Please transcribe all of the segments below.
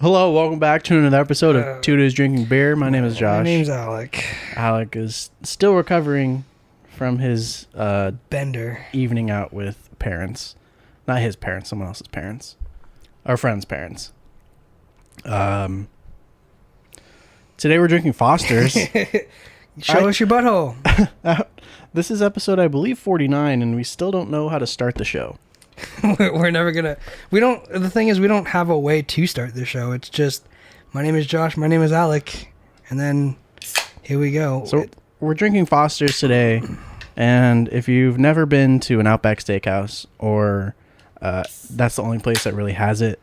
Hello, welcome back to another episode of Two Dudes Drinking Beer. My name is Josh. My name's Alec. Alec is still recovering from his Bender evening out with parents. Not his parents, someone else's parents. Our friend's parents. Today we're drinking Foster's. Show us your butthole. This is episode, I believe, 49, and we still don't know how to start the show. We're never gonna. The thing is, we don't have a way to start the show. It's just, my name is Josh, my name is Alec, and then here we go. So we're drinking Foster's today, and if you've never been to an Outback Steakhouse, or that's the only place that really has it,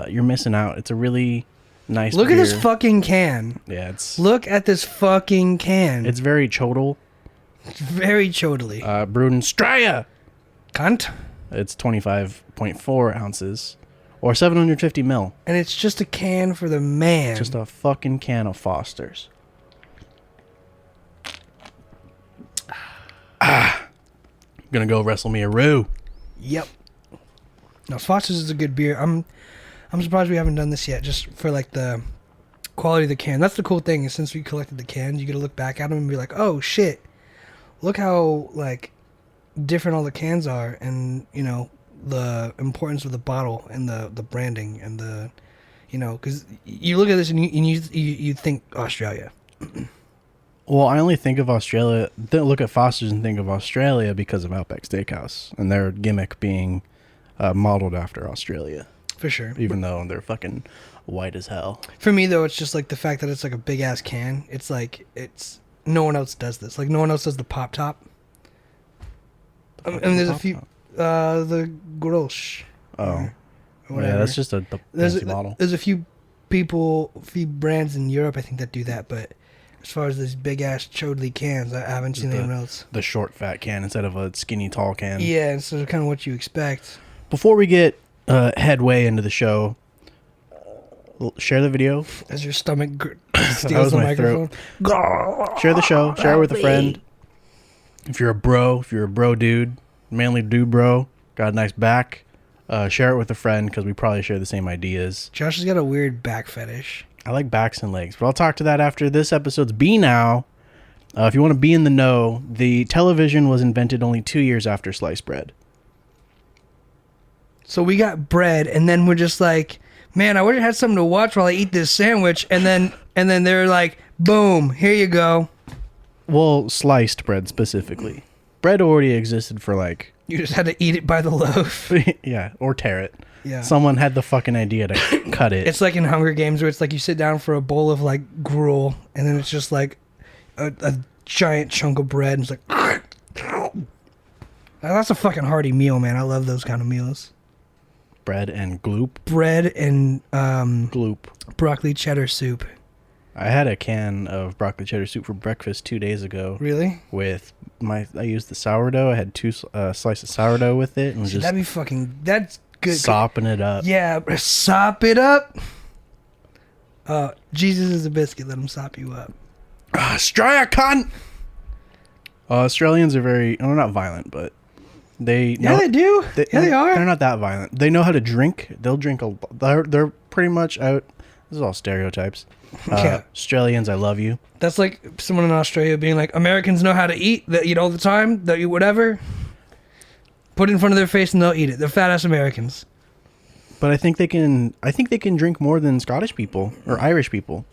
you're missing out. It's a really nice Look beer. at this fucking can. Yeah, it's... Look at this fucking can. It's very chodal. It's very chodally. Brewed in Straya. Cunt. It's 25.4 ounces, or 750 mil. And it's just a can for the man. Just a fucking can of Foster's. I'm gonna go wrestle me a roux. Yep. Now, Foster's is a good beer. I'm surprised we haven't done this yet, just for like the quality of the can. That's the cool thing, is since we collected the cans, you get to look back at them and be like, oh shit, look how like different all the cans are, and you know the importance of the bottle and the branding and the, you know, because you look at this and you think Australia. Well, I only think of Australia. Look at Foster's and think of Australia because of Outback Steakhouse and their gimmick being modeled after Australia. For sure. Even though they're fucking white as hell. For me though, it's just like the fact that it's like a big ass can. It's like no one else does this. Like no one else does the pop top. I mean, there's a few. The Grosh. Oh. Yeah, that's just the fancy bottle. There's a few brands in Europe, I think, that do that. But as far as these big ass chodly cans, I haven't seen anyone else. The short, fat can instead of a skinny, tall can. Yeah, and so kind of what you expect. Before we get headway into the show, share the video. As your stomach steals the microphone. Share the show. Share it with a friend. If you're a bro dude, manly dude bro, got a nice back, share it with a friend because we probably share the same ideas. Josh has got a weird back fetish. I like backs and legs, but I'll talk to that after this episode's Be Now. If you want to be in the know, the television was invented only 2 years after sliced bread. So we got bread, and then we're just like, man, I wish I had something to watch while I eat this sandwich. And then they're like, boom, here you go. Well, sliced bread specifically. Bread already existed for like... You just had to eat it by the loaf. Yeah, or tear it. Yeah. Someone had the fucking idea to cut it. It's like in Hunger Games where it's like you sit down for a bowl of like gruel, and then it's just like a giant chunk of bread, and it's like... That's a fucking hearty meal, man. I love those kind of meals. Bread and gloop. Bread and gloop. Broccoli cheddar soup. I had a can of broccoli cheddar soup for breakfast 2 days ago. Really? I used the sourdough. I had 2 slices of sourdough with it, and that'd be fucking... That's good. Sopping it up. Yeah, sop it up. Jesus is a biscuit. Let him sop you up. Straya, cunt! Australians are very... Well, not violent, but... They do. They are. They're not that violent. They know how to drink. They'll drink they're pretty much out. This is all stereotypes. Yeah. Australians, I love you. That's like someone in Australia being like, Americans know how to eat. They eat all the time. They eat whatever. Put it in front of their face and they'll eat it. They're fat ass Americans. But I think they can drink more than Scottish people or Irish people.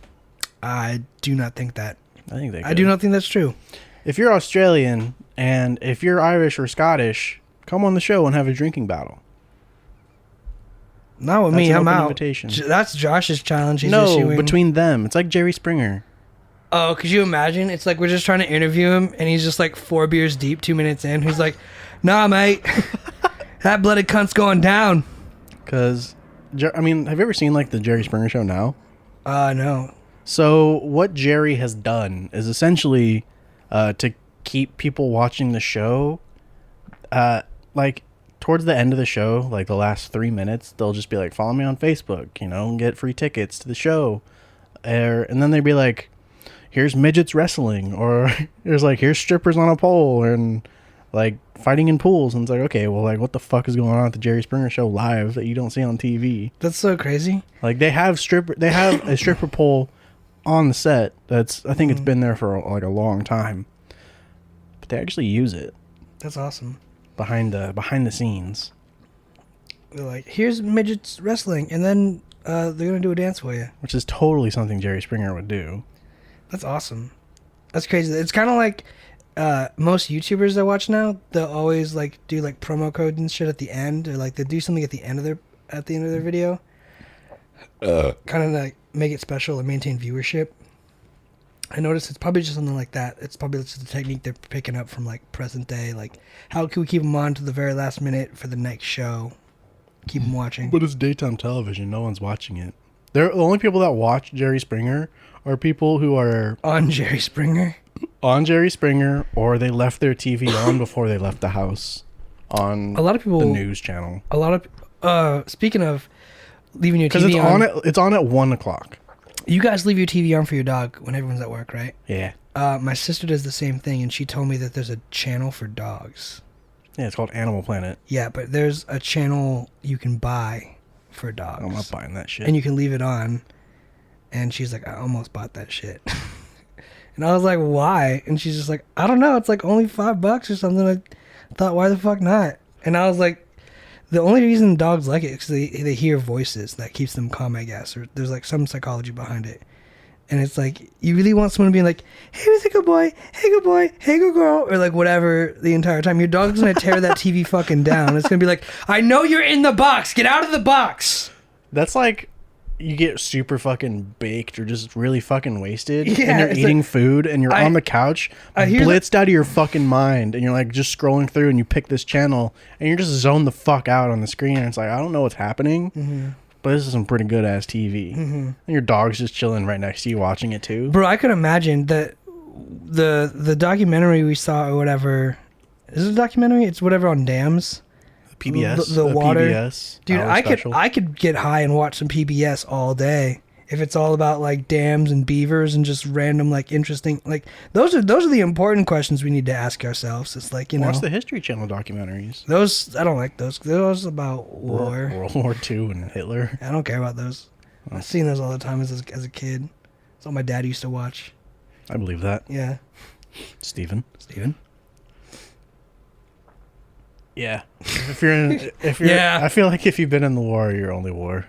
I do not think that. I think they could. I do not think that's true. If you're Australian and if you're Irish or Scottish, come on the show and have a drinking battle. Not with me. I'm out. Invitation. That's Josh's challenge. He's no, issuing. Between them. It's like Jerry Springer. Oh, could you imagine? It's like we're just trying to interview him, and he's just like 4 beers deep, 2 minutes in. He's like, nah, mate. That blooded cunt's going down. Because, I mean, have you ever seen like the Jerry Springer show now? No. So what Jerry has done is essentially to keep people watching the show, like towards the end of the show, like the last 3 minutes, they'll just be like, follow me on Facebook, you know, and get free tickets to the show. And then they'd be like, here's midgets wrestling, or here's strippers on a pole, and like fighting in pools, and it's like, okay, well, like, what the fuck is going on at the Jerry Springer Show live that you don't see on TV? That's so crazy. Like, they have a stripper pole on the set. I think it's been there for like a long time, but they actually use it. That's awesome. Behind the scenes. They're like, here's midgets wrestling, and then they're gonna do a dance for you, Which is totally something Jerry Springer would do. That's awesome. That's crazy. It's kind of like most YouTubers I watch now. They'll always like do like promo codes and shit at the end, or like they do something at the end of their video. Kind of like make it special and maintain viewership. I noticed it's probably just something like that. It's probably just the technique they're picking up from like present day. Like, how can we keep them on to the very last minute for the next show? Keep them watching. But it's daytime television. No one's watching it. The only people that watch Jerry Springer are people who are on Jerry Springer. On Jerry Springer, or they left their TV on before they left the house. On a lot of people, the news channel. A lot of speaking of leaving your TV it's on at 1:00. You guys leave your TV on for your dog when everyone's at work, right? Yeah. My sister does the same thing, and she told me that there's a channel for dogs. Yeah, it's called Animal Planet. Yeah, but there's a channel you can buy for dogs. I'm not buying that shit. And you can leave it on. And she's like, I almost bought that shit. And I was like, why? And she's just like, I don't know. It's like only $5 or something. I thought, why the fuck not? And I was like, the only reason dogs like it is because they hear voices that keeps them calm, I guess. Or there's like some psychology behind it. And it's like, you really want someone to be like, hey, who's a good boy? Hey, good boy. Hey, good girl. Or like whatever the entire time. Your dog's going to tear that TV fucking down. It's going to be like, I know you're in the box. Get out of the box. That's like, you get super fucking baked or just really fucking wasted. Yeah, and you're eating like, food and you're on the couch, blitzed out of your fucking mind. And you're like just scrolling through and you pick this channel and you're just zoned the fuck out on the screen. And it's like, I don't know what's happening. Mm-hmm. But this is some pretty good ass TV. Mm-hmm. And your dog's just chilling right next to you watching it too. Bro, I could imagine that the documentary we saw or whatever. Is it a documentary? It's whatever on dams. PBS. The water. PBS. Dude, I could get high and watch some PBS all day. If it's all about like dams and beavers and just random like interesting like those are the important questions we need to ask ourselves. It's like, watch the History Channel documentaries. Those I don't like those. Those about war. World War II and Hitler. I don't care about those. Oh. I've seen those all the time as a kid. That's all my dad used to watch. I believe that. Yeah. Steven. Yeah. Yeah. I feel like if you've been in the war, you're only war.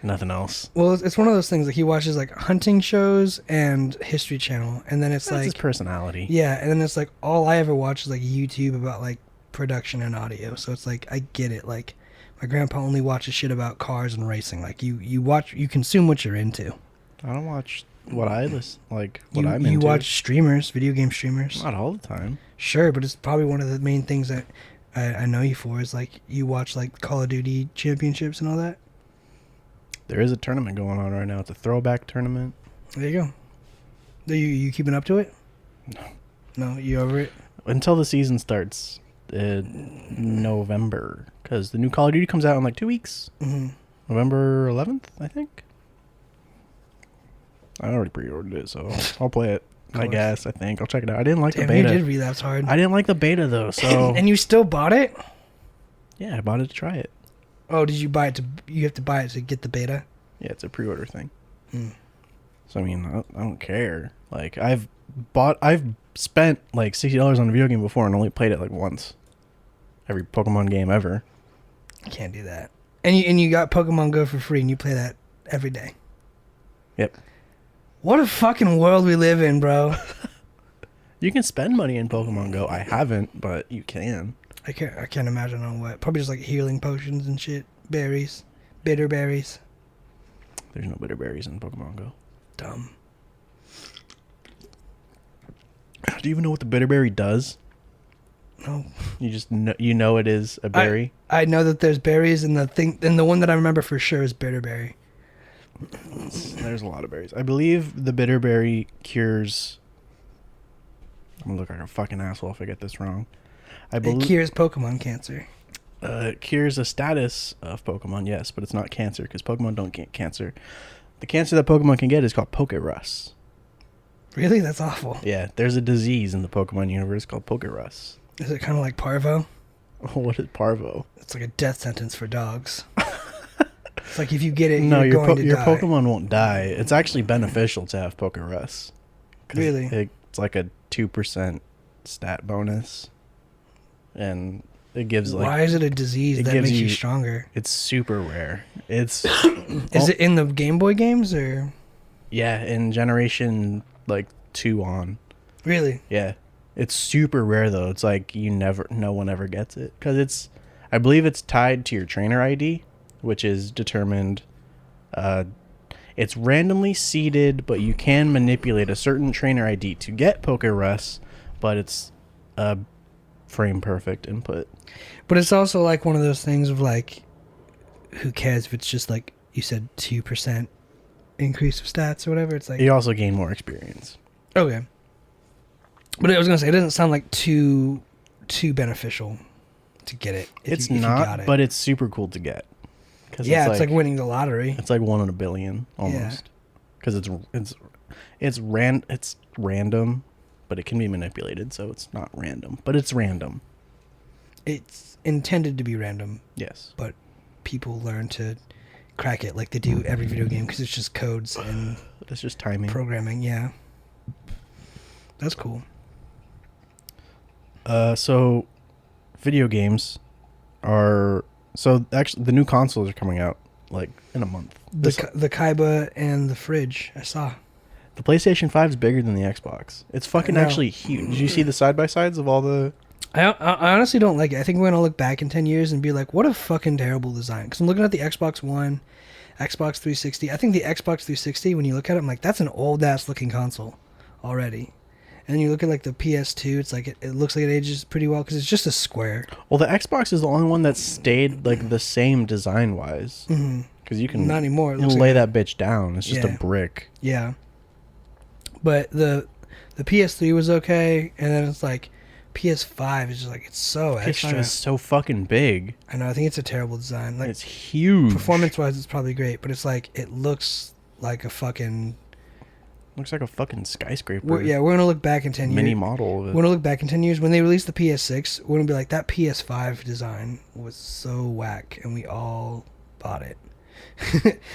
Nothing else. Well, it's one of those things like he watches like hunting shows and History Channel, and then it's That's like his personality. Yeah, and then it's like all I ever watch is like YouTube about like production and audio. So it's like I get it. Like my grandpa only watches shit about cars and racing. Like you consume what you're into. I don't watch what I listen I'm into. You watch streamers, video game streamers. Not all the time. Sure, but it's probably one of the main things that I know you for is like you watch like Call of Duty championships and all that. There is a tournament going on right now. It's a throwback tournament. There you go. Are you keeping up to it? No, you over it? Until the season starts in November. Because the new Call of Duty comes out in like 2 weeks. Mm-hmm. November 11th, I think. I already pre-ordered it, so I'll play it. I guess, I think. I'll check it out. I didn't like the beta. You did relapse hard. I didn't like the beta, though, so... And you still bought it? Yeah, I bought it to try it. Oh, did you buy it you have to buy it to get the beta? Yeah, it's a pre-order thing. So, I mean, I don't care. Like, I've spent like $60 on a video game before and only played it like once. Every Pokemon game ever. I can't do that. And you got Pokemon Go for free and you play that every day. Yep. What a fucking world we live in, bro. You can spend money in Pokemon Go. I haven't, but you can. I can't imagine on what. Probably just like healing potions and shit. Berries. Bitter berries. There's no bitter berries in Pokemon Go. Dumb. Do you even know what the bitter berry does? No. You just know it is a berry? I know that there's berries and the one that I remember for sure is bitter berry. There's a lot of berries. I believe the bitter berry cures... I'm going to look like a fucking asshole if I get this wrong. It cures Pokemon cancer. It cures a status of Pokemon, yes, but it's not cancer because Pokemon don't get cancer. The cancer that Pokemon can get is called Pokerus. Really? That's awful. Yeah, there's a disease in the Pokemon universe called Pokerus. Is it kind of like parvo? What is parvo? It's like a death sentence for dogs. It's like if you get it, No, you're going to your die. Pokemon won't die. It's actually beneficial to have Pokerus. Really? It's like a 2% stat bonus, and it gives like. Why is it a disease that makes you stronger? It's super rare. It's. Is it in the Game Boy games or? Yeah, in Generation like 2 on. Really? Yeah, it's super rare though. It's like no one ever gets it because I believe it's tied to your trainer ID, which is determined. It's randomly seeded, but you can manipulate a certain trainer ID to get Pokerus, but it's a frame perfect input. But it's also like one of those things of like, who cares if it's just like you said 2% increase of stats or whatever. It's like You also gain more experience. okay. But I was gonna say it doesn't sound like too beneficial to get it. It's not, but it's super cool to get. Yeah, it's like winning the lottery. It's like 1 in a billion almost. Because it's random, but it can be manipulated, so it's not random, but it's random. It's intended to be random. Yes, but people learn to crack it like they do every video game because it's just codes and it's just timing, programming. Yeah, that's cool. So video games are actually the new consoles are coming out like in a month. The Kaiba and the fridge I saw. The PlayStation 5 is bigger than the Xbox. It's fucking actually huge. Did you see the side by sides of all the? I honestly don't like it. I think we're gonna look back in 10 years and be like, what a fucking terrible design. Because I'm looking at the Xbox One, Xbox 360. I think the Xbox 360, when you look at it, I'm like, that's an old ass looking console already. And you look at like the PS2, it's like it looks like it ages pretty well because it's just a square. Well, the Xbox is the only one that stayed like the same design wise. Because you can not anymore. You can lay that bitch down. It's just a brick. Yeah. But the PS3 was okay, and then it's like PS5 is just like it's so extra. PS5 is so fucking big. I know. I think it's a terrible design. Like it's huge. Performance wise, it's probably great, but it's like it looks like a fucking. Looks like a fucking skyscraper. We're gonna look back in 10 years. Mini model of it. We're gonna look back in 10 years when they release the PS6. We're gonna be like, that PS5 design was so whack, and we all bought it.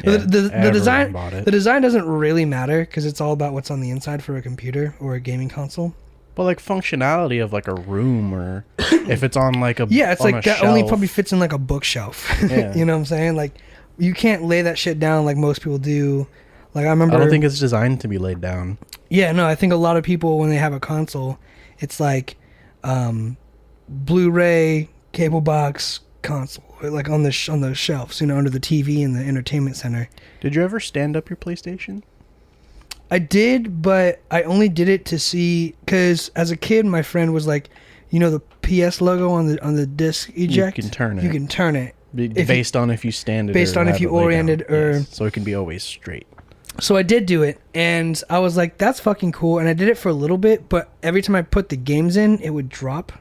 The design bought it. The design doesn't really matter because it's all about what's on the inside for a computer or a gaming console. But like functionality of like a room, or if it's on like a it's like that shelf. only probably fits in like a bookshelf. Yeah. You know what I'm saying? Like you can't lay that shit down like most people do. Like I remember. I don't think it's designed to be laid down. Yeah, no, I think a lot of people when they have a console, it's like Blu-ray cable box console, like on the shelves, under the TV in the entertainment center. Did you ever stand up your PlayStation? I did, but I only did it to see because as a kid, my friend was like, the PS logo on the disc eject. You can turn it. You can turn it based on if you stand it. Based on if you oriented or so it can be always straight. So I did do it, and I was like, that's fucking cool. And I did it for a little bit, but every time I put the games in, it would drop.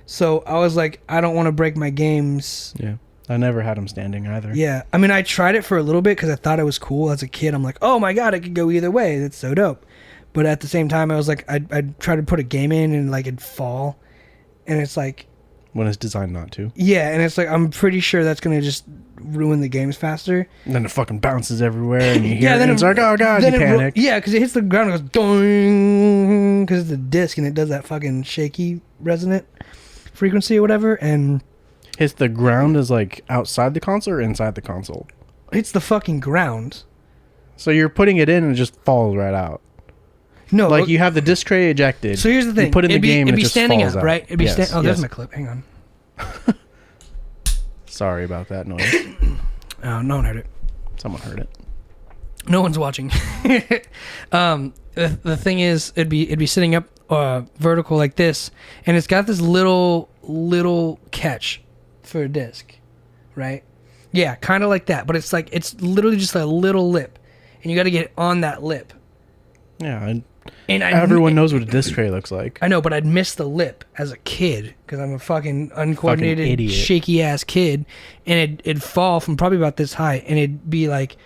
So I was like, I don't want to break my games. Yeah. I never had them standing either. Yeah. I mean, I tried it for a little bit because I thought it was cool. As a kid, I'm like, oh my God, it could go either way. That's so dope. But at the same time, I was like, I'd try to put a game in and like it'd fall. And it's like... When it's designed not to. Yeah, and it's like, I'm pretty sure that's going to just ruin the games faster. And then it fucking bounces everywhere and you hear it and it's like, oh God, you panic. Yeah, because it hits the ground and goes doing, because it's a disc and it does that fucking shaky resonant frequency or whatever, and... Hits the ground is like outside the console or inside the console? Hits the fucking ground. So you're putting it in and it just falls right out. No, like you have the disc tray ejected. So here's the thing: you put in the game, and it just standing falls up, out. right? It'd be yes, there's my clip. Hang on. Sorry about that noise. Oh, no one heard it. Someone heard it. No one's watching. The thing is, it'd be sitting up vertical like this, and it's got this little catch for a disc, right? Yeah, kind of like that, but it's literally just a little lip, and you got to get on that lip. Yeah, everyone knows what a disc tray looks like. I know, but I'd miss the lip as a kid because I'm a fucking uncoordinated, shaky ass kid, and it'd fall from probably about this high, and it'd be like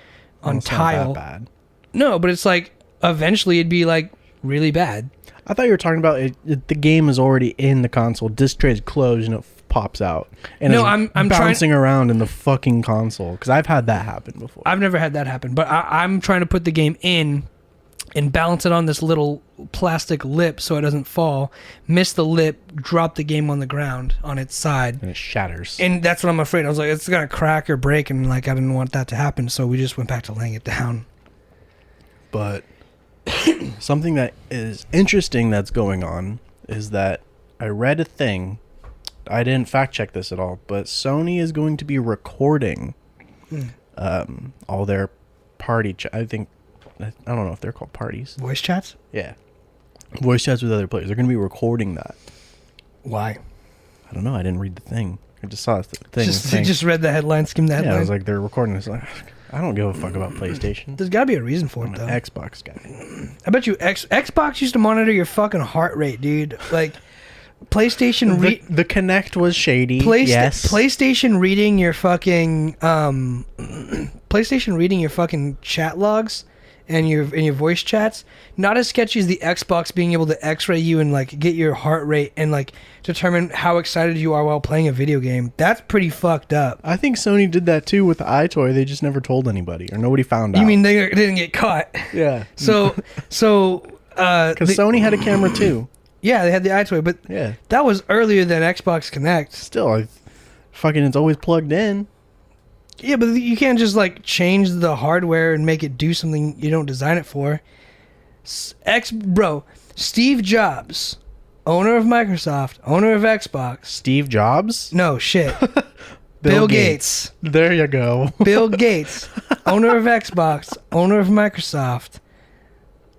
on tile. Not that bad. No, but it's like eventually it'd be like really bad. I thought you were talking about the game is already in the console, disc tray's closed, and it pops out. And No, it's I'm bouncing around in the fucking console, because I've had that happen before. I've never had that happen, but I'm trying to put the game in and balance it on this little plastic lip so it doesn't fall, miss the lip, drop the game on the ground on its side. And it shatters. And that's what I'm afraid. I was like, it's going to crack or break, and like I didn't want that to happen, so we just went back to laying it down. But something that is interesting that's going on is that I read a thing. I didn't fact check this at all, but Sony is going to be recording all their party. I don't know if they're called parties. Voice chats? Yeah, voice chats with other players. They're going to be recording that. Why? I don't know. I didn't read the thing. I just saw the thing. Just read the headline, skimmed the headline. Yeah, I was like, they're recording this. Like, I don't give a fuck about PlayStation. There's got to be a reason for I'm it, an though. Xbox guy. I bet you Xbox used to monitor your fucking heart rate, dude. Like, PlayStation... The Kinect was shady, yes. PlayStation reading your fucking... PlayStation reading your fucking chat logs and your voice chats, not as sketchy as the Xbox being able to X-ray you and like get your heart rate and like determine how excited you are while playing a video game. That's pretty fucked up. I think Sony did that too with the iToy. They just never told anybody, or nobody found out. You mean they didn't get caught? Yeah. So because Sony had a camera too. Yeah, they had the iToy, but Yeah. that was earlier than Xbox Connect. Still, it's always plugged in. Yeah, but you can't just like change the hardware and make it do something you don't design it for. Steve Jobs, owner of Microsoft, owner of Xbox. Steve Jobs? No, shit. Bill Gates. There you go. Bill Gates, owner of Xbox, owner of Microsoft.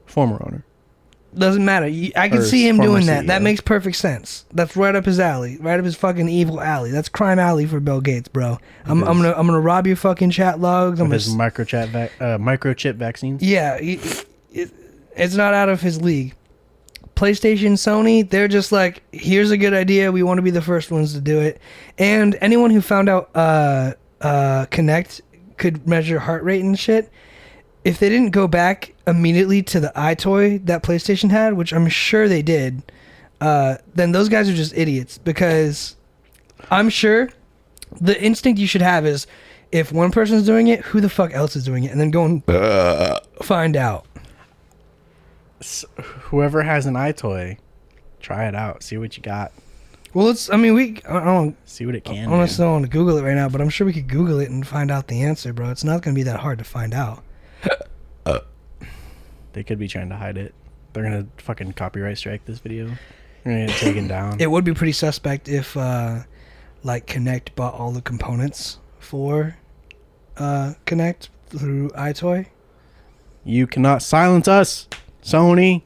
Former owner. Doesn't matter. I can Or see him former doing that. CEO. That makes perfect sense. That's right up his alley. Right up his fucking evil alley. That's crime alley for Bill Gates, bro. I'm gonna rob your fucking chat logs. With his microchip vaccines. Yeah, it's not out of his league. PlayStation, Sony, they're just like, here's a good idea. We want to be the first ones to do it. And anyone who found out Kinect could measure heart rate and shit, if they didn't go back immediately to the iToy that PlayStation had, which I'm sure they did, then those guys are just idiots, because I'm sure the instinct you should have is, if one person's doing it, who the fuck else is doing it? And then go and find out. Whoever has an iToy, try it out. See what you got. Well, I don't See what it can honestly do. don't want to Google it right now, but I'm sure we could Google it and find out the answer, bro. It's not going to be that hard to find out. They could be trying to hide it. They're going to fucking copyright strike this video. They're going to get it taken down. It would be pretty suspect if, like, Kinect bought all the components for Kinect through iToy. You cannot silence us, Sony.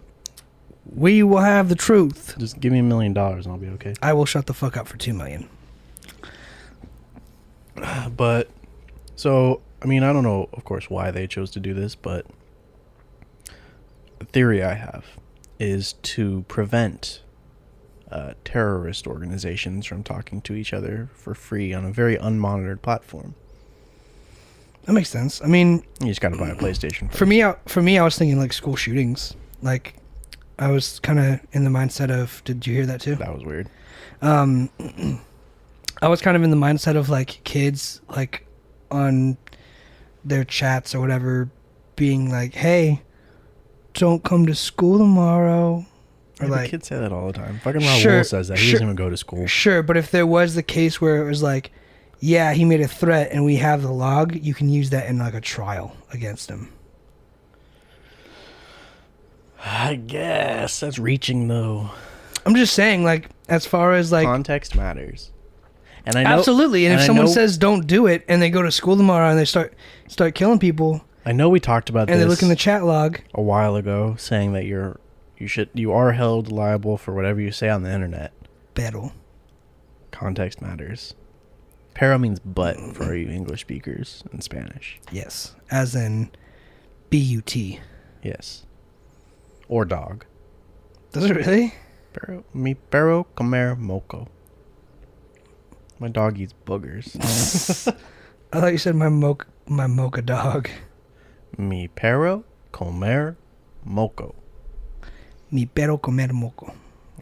We will have the truth. Just give me $1 million and I'll be okay. I will shut the fuck up for $2 million. But, so, I mean, I don't know, of course, why they chose to do this, but the theory I have is to prevent terrorist organizations from talking to each other for free on a very unmonitored platform. That makes sense. I mean, You just got to buy a PlayStation. for me, I was thinking like school shootings. Like, I was kind of in the mindset of. Did you hear that too? That was weird. I was kind of in the mindset of like kids like on their chats or whatever being like, "Hey, don't come to school tomorrow." Or Yeah, like, kids say that all the time. Fucking Raul Sure, says that. He sure. doesn't even go to school. sure, but if there was the case where it was like, yeah, he made a threat and we have the log, you can use that in like a trial against him. I guess that's reaching though. I'm just saying, like, as far as like, Context matters. And I know absolutely. And if I someone know- says don't do it and they go to school tomorrow and they start killing people I know we talked about and this they look in the chat log, a while ago, saying that you are held liable for whatever you say on the internet. battle. Context matters. Pero means butt for you English speakers in Spanish. Yes, as in B-U-T. Yes. Or dog. Does it really? Mi perro comer moco. My dog eats boogers. I thought you said my mocha dog. Mi perro comer moco. Mi perro comer moco.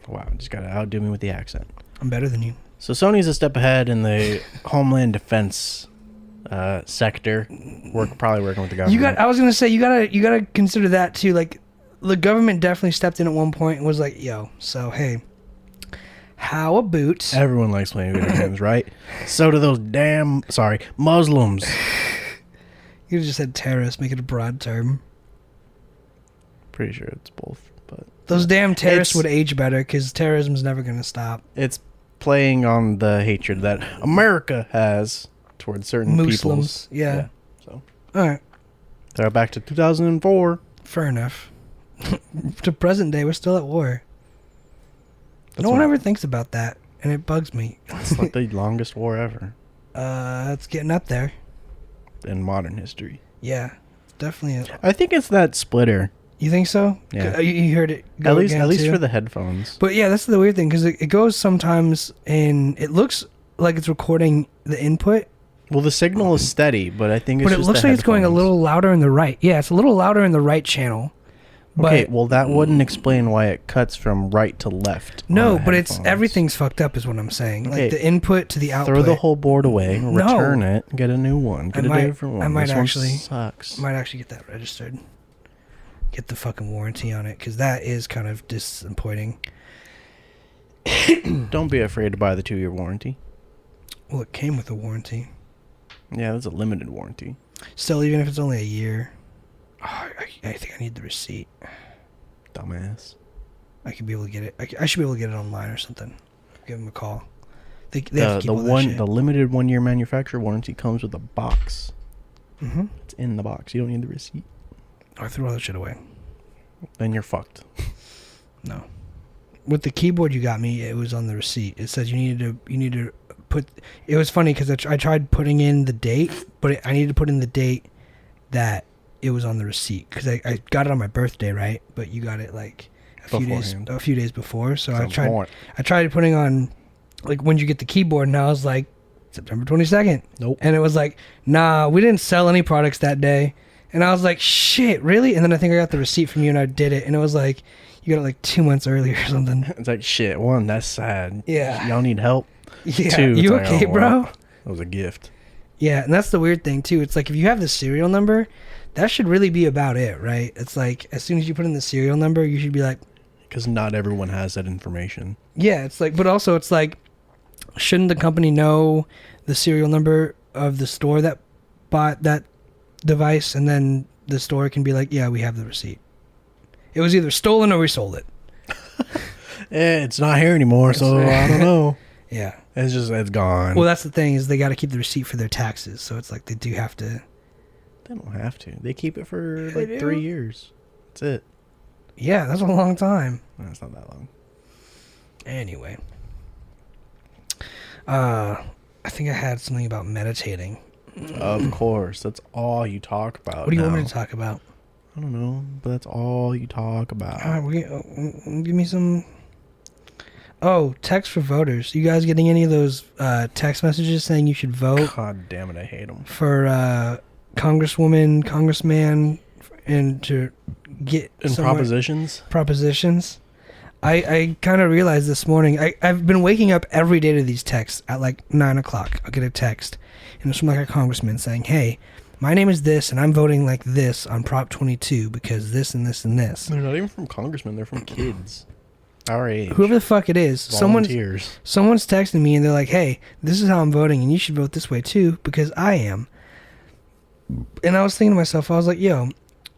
Wow, just gotta outdo me with the accent. I'm better than you. So Sony's a step ahead in the Homeland Defense sector. We're probably working with the government. I was gonna say you gotta consider that too. Like, the government definitely stepped in at one point and was like, "Yo, so hey, how about?" Everyone likes playing video games, right? So do those Muslims. You just said terrorists, make it a broad term. Pretty sure it's both, but those damn terrorists would age better because terrorism's never gonna stop. It's playing on the hatred that America has towards certain Muslims. peoples. Yeah. So, all right. They're back to 2004. Fair enough. To present day, we're still at war. No one ever thinks about that, and it bugs me. It's like the longest war ever. It's getting up there in modern history. Yeah, definitely. I think it's that splitter. You think so? Yeah, you heard it. At least for the headphones. But yeah, that's the weird thing because it goes sometimes, and it looks like it's recording the input. Well, the signal is steady, but I think it's but it just looks like it's going a little louder in the right. Yeah, it's a little louder in the right channel. Okay, well, that wouldn't explain why it cuts from right to left. No, but it's everything's fucked up is what I'm saying. Okay, like the input to the output. Throw the whole board away, return it, get a new one, get a different one. I might this actually sucks. Might actually get that registered. Get the fucking warranty on it because that is kind of disappointing. Don't be afraid to buy the 2-year warranty. Well, it came with a warranty. Yeah, that's a limited warranty. Still, even if it's only a year. Oh, I think I need the receipt. Dumbass. I could be able to get it. I should be able to get it online or something. Give them a call. They have to keep all that shit. The limited 1-year manufacturer warranty comes with a box. Mm-hmm. It's in the box. You don't need the receipt. I threw all that shit away. Then you're fucked. No. With the keyboard you got me, it was on the receipt. It says you needed to put. It was funny because I tried putting in the date, but I needed to put in the date that it was on the receipt because I got it on my birthday, right? But you got it like a few days before. So I tried putting on like when you get the keyboard, and I was like September 22nd. Nope. And it was like, nah, we didn't sell any products that day. And I was like, shit, really? And then I think I got the receipt from you, and I did it, and it was like you got it like 2 months earlier or something. It's like, shit. 1, that's sad. Yeah. Y'all need help. Yeah. 2, you like, okay, bro? That was a gift. Yeah, and that's the weird thing too. It's like if you have the serial number, that should really be about it, right? It's like as soon as you put in the serial number, you should be like, because not everyone has that information. Yeah, it's like, but also it's like, shouldn't the company know the serial number of the store that bought that device, and then the store can be like, yeah, we have the receipt. It was either stolen or we sold it. It's not here anymore, so I don't know. Yeah. It's gone. Well, that's the thing, is they got to keep the receipt for their taxes, so it's like they do have to. They don't have to. They keep it for like 3 years. That's it. Yeah, that's a long time. No, it's not that long. Anyway. I think I had something about meditating. Of course. That's all you talk about. What do you want me to talk about? I don't know, but that's all you talk about. All right, give me some. Oh, text for voters. You guys getting any of those text messages saying you should vote? God damn it, I hate them. For congresswoman, congressman, and to get propositions? Propositions. I kind of realized this morning, I've been waking up every day to these texts at like 9 o'clock. I'll get a text, and it's from like a congressman saying, hey, my name is this, and I'm voting like this on Prop 22 because this and this and this. They're not even from congressmen. They're from kids. Our age. Whoever the fuck it is. Volunteers. Someone's texting me, and they're like, hey, this is how I'm voting, and you should vote this way too because I am. And I was thinking to myself, I was like, yo,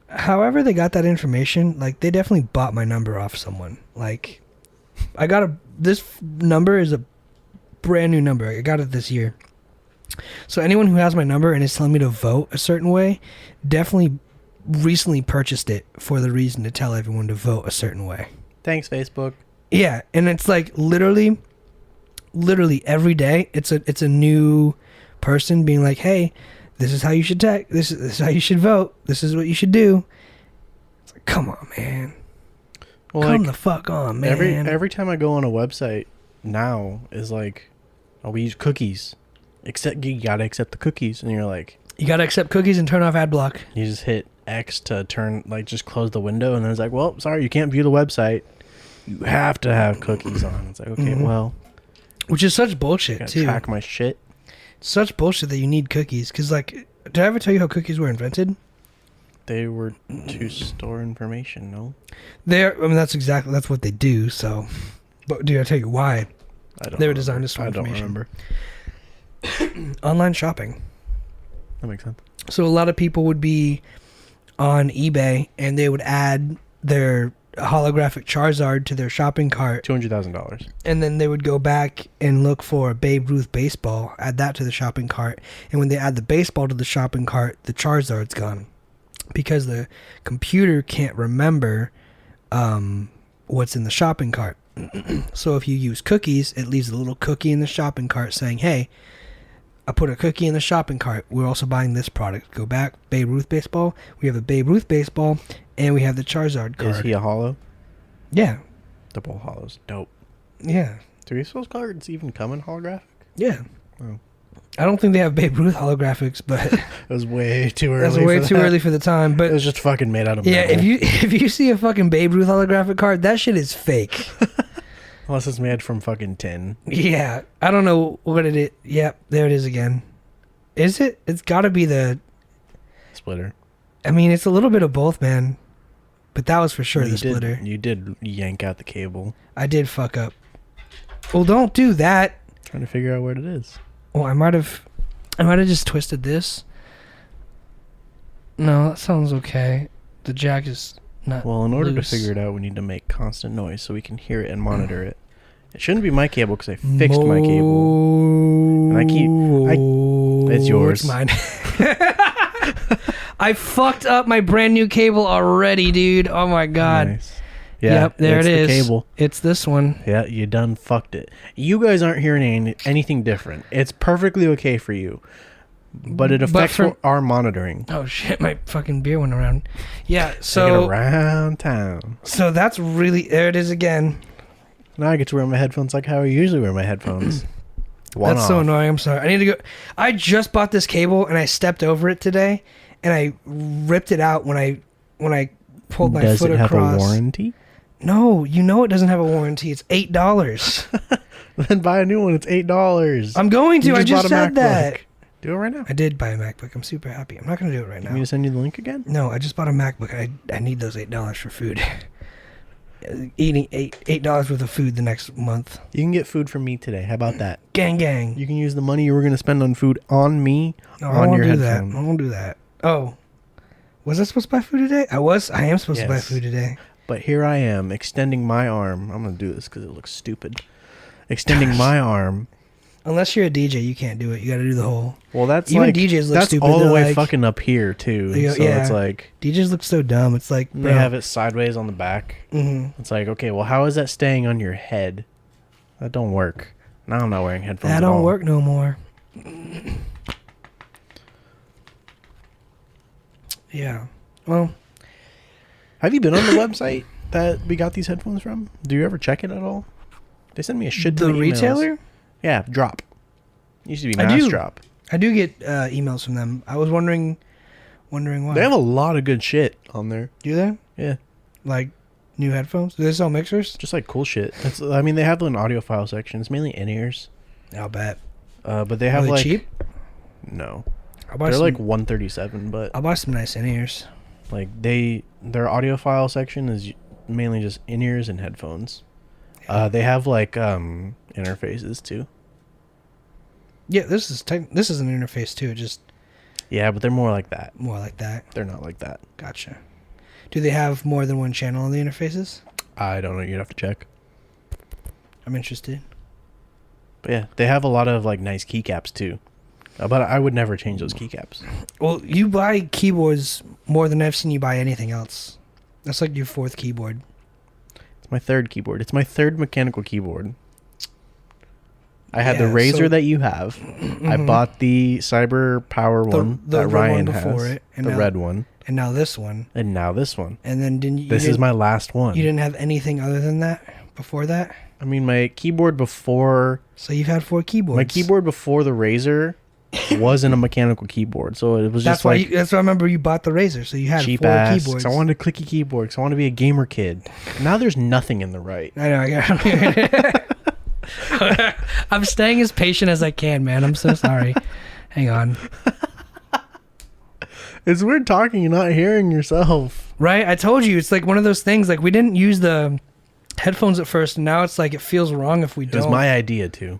however they got that information, like they definitely bought my number off someone. Like, this number is a brand new number. I got it this year. So anyone who has my number and is telling me to vote a certain way, definitely recently purchased it for the reason to tell everyone to vote a certain way. Thanks, Facebook. Yeah, and it's like literally every day it's a new person being like, hey, this is how you should this is how you should vote. This is what you should do. It's like, come on, man. Well, come the fuck on, man. Every time I go on a website now is like, oh, we use cookies. You gotta accept the cookies, and you're like, you gotta accept cookies and turn off ad block. You just hit X to turn, like, just close the window, and then it's like, well, sorry, you can't view the website. You have to have cookies on. It's like, okay, well, which is such bullshit gotta too. track my shit. Such bullshit that you need cookies. Because, like, did I ever tell you how cookies were invented? They were to store information, no? That's what they do, so. But dude, I'll tell you why. They were designed to store information. I don't remember. Online shopping. That makes sense. So a lot of people would be on eBay and they would add their holographic Charizard to their shopping cart. $200,000. And then they would go back and look for a Babe Ruth baseball, add that to the shopping cart. And when they add the baseball to the shopping cart, the Charizard's gone. Because the computer can't remember what's in the shopping cart. So if you use cookies, it leaves a little cookie in the shopping cart saying, hey, I put a cookie in the shopping cart. We're also buying this product. Go back, Babe Ruth baseball. We have a Babe Ruth baseball, and we have the Charizard card. Is he a holo? Yeah. The bull holo's dope. Yeah. Do those cards even come in holographic? Yeah. Oh. I don't think they have Babe Ruth holographics, but it was way too early. That's way too early for the time. But it was just fucking made out of yeah. metal. If you see a fucking Babe Ruth holographic card, that shit is fake. Unless it's made from fucking tin. Yeah, I don't know what it is. Yep, there it is again. Is it? It's got to be the splitter. I mean, it's a little bit of both, man. But that was for sure the splitter. You did yank out the cable. I did fuck up. Well, don't do that. Trying to figure out where it is. Oh, I might have just twisted this. No, that sounds okay. The jack is not Well, in order loose. to figure it out, we need to make constant noise so we can hear it and monitor it. It shouldn't be my cable because I fixed my cable. And it's yours. It's mine. I fucked up my brand new cable already, dude. Oh my god. Nice. Yeah, yep, there it is. The cable. It's this one. Yeah, you done fucked it. You guys aren't hearing anything different. It's perfectly okay for you. But it affects our monitoring. Oh shit, my fucking beer went around. Yeah, so Take it around town. So that's really there it is again. Now I get to wear my headphones like how I usually wear my headphones. That's so annoying. I'm sorry. I need to go. I just bought this cable and I stepped over it today and I ripped it out when I pulled my foot across. Does it have a warranty? No, it doesn't have a warranty. It's $8. Then buy a new one. It's $8. I'm going to. I just said that. Do it right now. I did buy a MacBook. I'm super happy. I'm not going to do it right now. You want me to send you the link again? No, I just bought a MacBook. I need those $8 for food. Eating $8 worth of food the next month. You can get food from me today. How about that? Gang, gang. You can use the money you were going to spend on food on me on your headphones. I won't do that. Oh. Was I supposed to buy food today? I am supposed to buy food today. But here I am, extending my arm. I'm going to do this because it looks stupid. Extending my arm. Unless you're a DJ, you can't do it. You got to do the whole. Well, that's even like, DJs look that's stupid. All the way like, fucking up here too. So it's like DJs look so dumb. It's like they have it sideways on the back. Mm-hmm. It's like, okay, well, how is that staying on your head? That don't work. Now I'm not wearing headphones. That don't work no more. Yeah. Well, have you been on the website that we got these headphones from? Do you ever check it at all? They send me a shit ton of emails. The retailer? Yeah, Drop. It used to be Mass Drop. I do get emails from them. I was wondering why. They have a lot of good shit on there. Do they? Yeah. Like new headphones? Do they sell mixers? Just like cool shit. I mean, they have an audiophile section. It's mainly in-ears. I'll bet. But they have Are they cheap? No. They're like $137, but I'll buy some nice in-ears. Like their audiophile section is mainly just in-ears and headphones. Yeah. They have like interfaces too. Yeah, this is an interface too. Yeah, but they're more like that. More like that. They're not like that. Gotcha. Do they have more than one channel on the interfaces? I don't know. You'd have to check. I'm interested. But yeah, they have a lot of like nice keycaps too. But I would never change those keycaps. Well, you buy keyboards more than I've seen you buy anything else. That's like your fourth keyboard. It's my third keyboard. It's my third mechanical keyboard. I had the Razer that you have. Mm-hmm. I bought the Cyber Power one that Ryan has. The red one. And now this one. And now this one. And then this is my last one. You didn't have anything other than that before that? I mean, my keyboard before... So you've had 4 keyboards. My keyboard before the Razer wasn't a mechanical keyboard, so it was That's just why. like That's why I remember you bought the Razer, so you had cheap 4 ass. keyboards. 'Cause I wanted a clicky keyboard. 'Cause I want to be a gamer kid. Now there's nothing in the right. I know. I'm staying as patient as I can, man. I'm so sorry. Hang on. It's weird talking and not hearing yourself. Right? I told you, it's like one of those things. Like we didn't use the headphones at first, and now it's like it feels wrong if we It don't. was my idea too.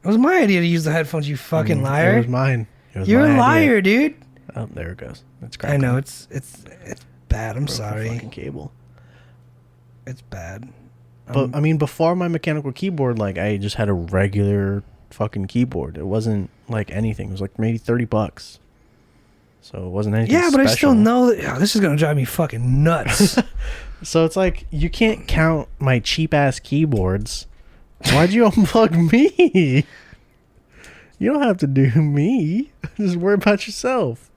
It was my idea to use the headphones. You fucking liar. It was mine. It was You're my a idea. liar, dude. Oh, there it goes. That's I crackling. know it's bad. I'm Broke the sorry. fucking cable. It's bad. But I mean, before my mechanical keyboard, like I just had a regular fucking keyboard. It wasn't like anything. It was like maybe $30. So it wasn't anything. Yeah, but I still special. know that this is gonna drive me fucking nuts. So it's like you can't count my cheap ass keyboards. Why'd you unplug me? You don't have to do me. Just worry about yourself.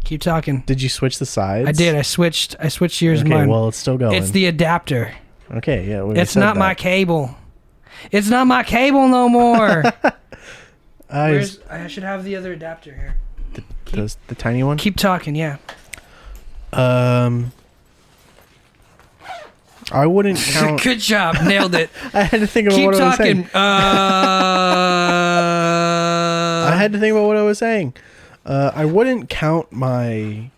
Keep talking. Did you switch the sides? I did. I switched yours. Okay, Mine. well it's still going. It's the adapter. Okay, yeah. we It's said not that. my cable. It's not my cable no more. I I should have the other adapter here. the tiny one. Keep talking. Yeah. I wouldn't count. Good job. Nailed it. I had to think about Keep what I was saying. talking. I had to think about what I was saying. I wouldn't count my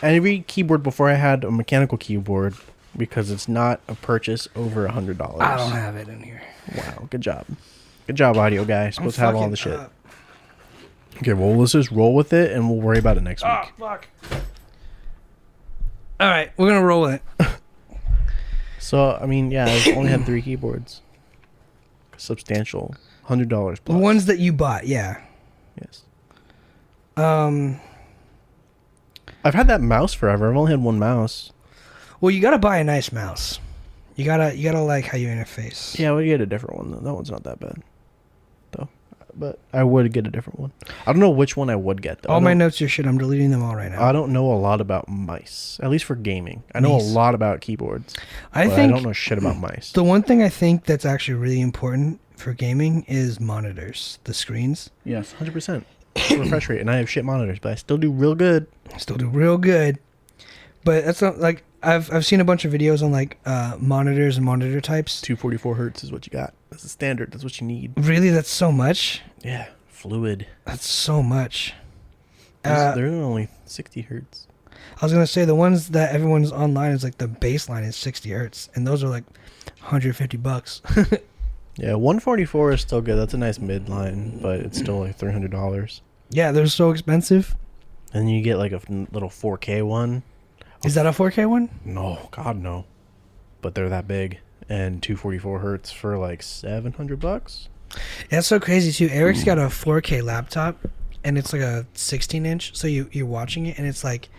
every keyboard before I had a mechanical keyboard because it's not a purchase over $100. I don't have it in here. Wow, good job, audio guy. Supposed to have all the shit. Up. Okay, well let's just roll with it and we'll worry about it next week. Oh, fuck. All right, we're gonna roll with it. So I mean, yeah, I've only had 3 keyboards. Substantial, $100 plus. The ones that you bought, yeah. Yes. Um. I've had that mouse forever. I've only had one mouse. Well, you gotta buy a nice mouse. You gotta like how you interface. Yeah, I would get a different one though. That one's not that bad, though. But I would get a different one. I don't know which one I would get though. All my notes are shit. I'm deleting them all right now. I don't know a lot about mice, at least for gaming. I know Mice. a lot about keyboards. I but think I don't know shit about mice. the one thing I think that's actually really important for gaming is monitors, the screens. Yes, 100%. Refresh rate, and I have shit monitors, but I still do real good. Still do real good. But that's not like I've seen a bunch of videos on like monitors and monitor types. 244 hertz is what you got. That's the standard. That's what you need. Really, that's so much. Yeah, fluid. That's so much. They're only 60 hertz. I was gonna say the ones that everyone's online is like the baseline is 60 hertz, and those are like $150. Yeah, 144 is still good. That's a nice midline, but it's still like $300. Yeah, they're so expensive. And then you get like a little 4K one. Is that a 4K one? No, God no. But they're that big, and 244 hertz for like $700. That's so crazy too. Eric's got a 4K laptop, and it's like a 16-inch. So you're watching it, and it's like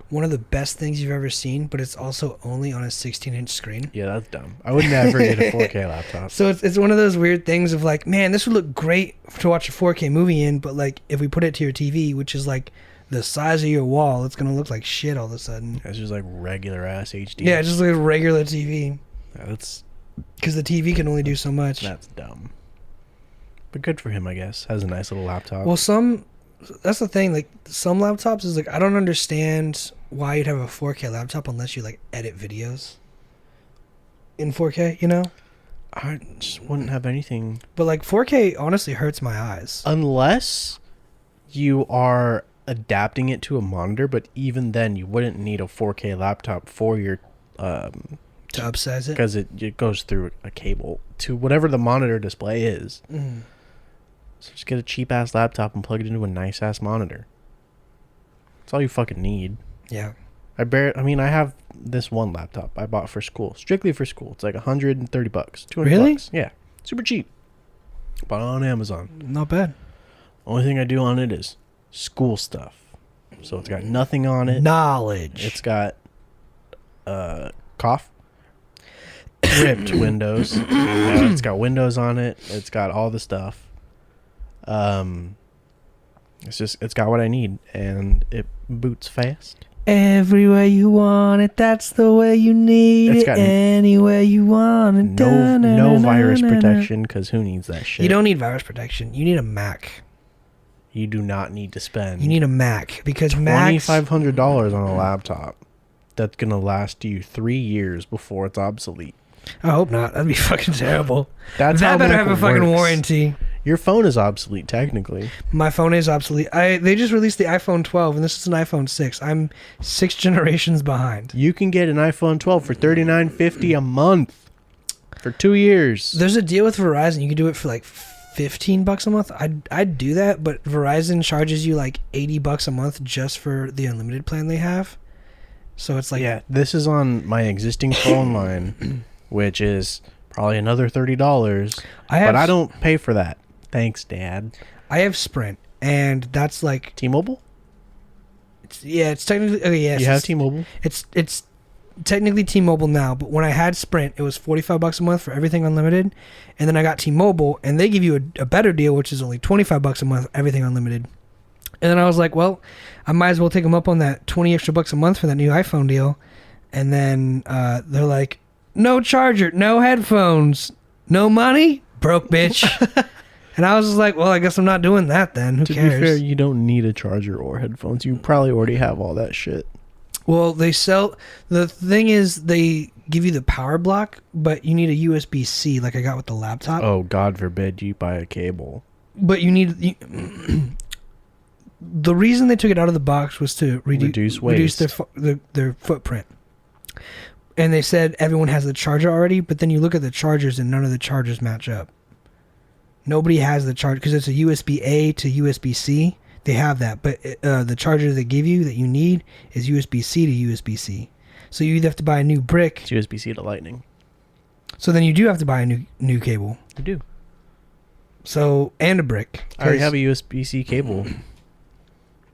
one of the best things you've ever seen, but it's also only on a 16-inch screen. Yeah, that's dumb. I would never get a 4K laptop. So it's one of those weird things of like, man, this would look great to watch a 4K movie in, but like if we put it to your TV, which is like the size of your wall, it's gonna look like shit all of a sudden. It's just like regular ass HD. Yeah, just like a regular TV, Yeah, that's because the TV can only do so much. dumb. But good for him, I guess. Has a nice little laptop. Well, that's the thing. Like some laptops is like I don't understand why you'd have a 4K laptop unless you like edit videos in 4K. You know. I just wouldn't have anything But like 4K honestly hurts my eyes. unless you are adapting it to a monitor. But even then, you wouldn't need a 4K laptop for your To upsize it. because it goes through a cable to whatever the monitor display is. Mm. So just get a cheap ass laptop and plug it into a nice ass monitor. That's all you fucking need. Yeah. I mean, I have this one laptop I bought for school, strictly for school. It's like $130, $200. Really? Yeah, super cheap. Bought it on Amazon. Not bad. Only thing I do on it is school stuff. So it's got nothing on it. Knowledge. It's got cough, ripped windows. It's got windows on it. It's got all the stuff. It's got what I need, and it boots fast. Everywhere you want it, that's the way you need It's it. got Anywhere you want it. No virus protection, because who needs that shit? You don't need virus protection. You need a Mac. You do not need to spend. You need a Mac because Macs. $2,500 on a laptop that's gonna last you 3 years before it's obsolete. I hope not. That'd be fucking terrible. That's that how better Mac have a fucking works. warranty. Your phone is obsolete technically. My phone is obsolete. They just released the iPhone 12, and this is an iPhone 6. I'm 6 generations behind. You can get an iPhone 12 for $39.50 a month for 2 years. There's a deal with Verizon. You can do it for like $15 a month. I'd do that, but Verizon charges you like $80 a month just for the unlimited plan they have. So it's like, yeah, this is on my existing phone line, which is probably another $30. But I don't pay for that. Thanks, Dad. I have Sprint, and that's like T-Mobile? it's technically yes. You have T-Mobile? It's technically T-Mobile now, but when I had Sprint, it was $45 a month for everything unlimited, and then I got T-Mobile, and they give you a better deal, which is only $25 a month, everything unlimited. And then I was like, well, I might as well take them up on that 20 extra bucks a month for that new iPhone deal. And then they're like, no charger, no headphones, no money, broke bitch. And I was just like, well, I guess I'm not doing that then. Who cares? To be fair, you don't need a charger or headphones. You probably already have all that shit. Well, the thing is, they give you the power block, but you need a USB-C like I got with the laptop. Oh, God forbid you buy a cable. But you need... the reason they took it out of the box was to reduce their footprint. And they said everyone has the charger already, but then you look at the chargers and none of the chargers match up. Nobody has the charger because it's a USB-A to USB-C. They have that, but the charger they give you that you need is USB-C to USB-C. So you either have to buy a new brick. It's USB-C to Lightning. So then you do have to buy a new cable. You do. So, and a brick. I already have a USB-C cable.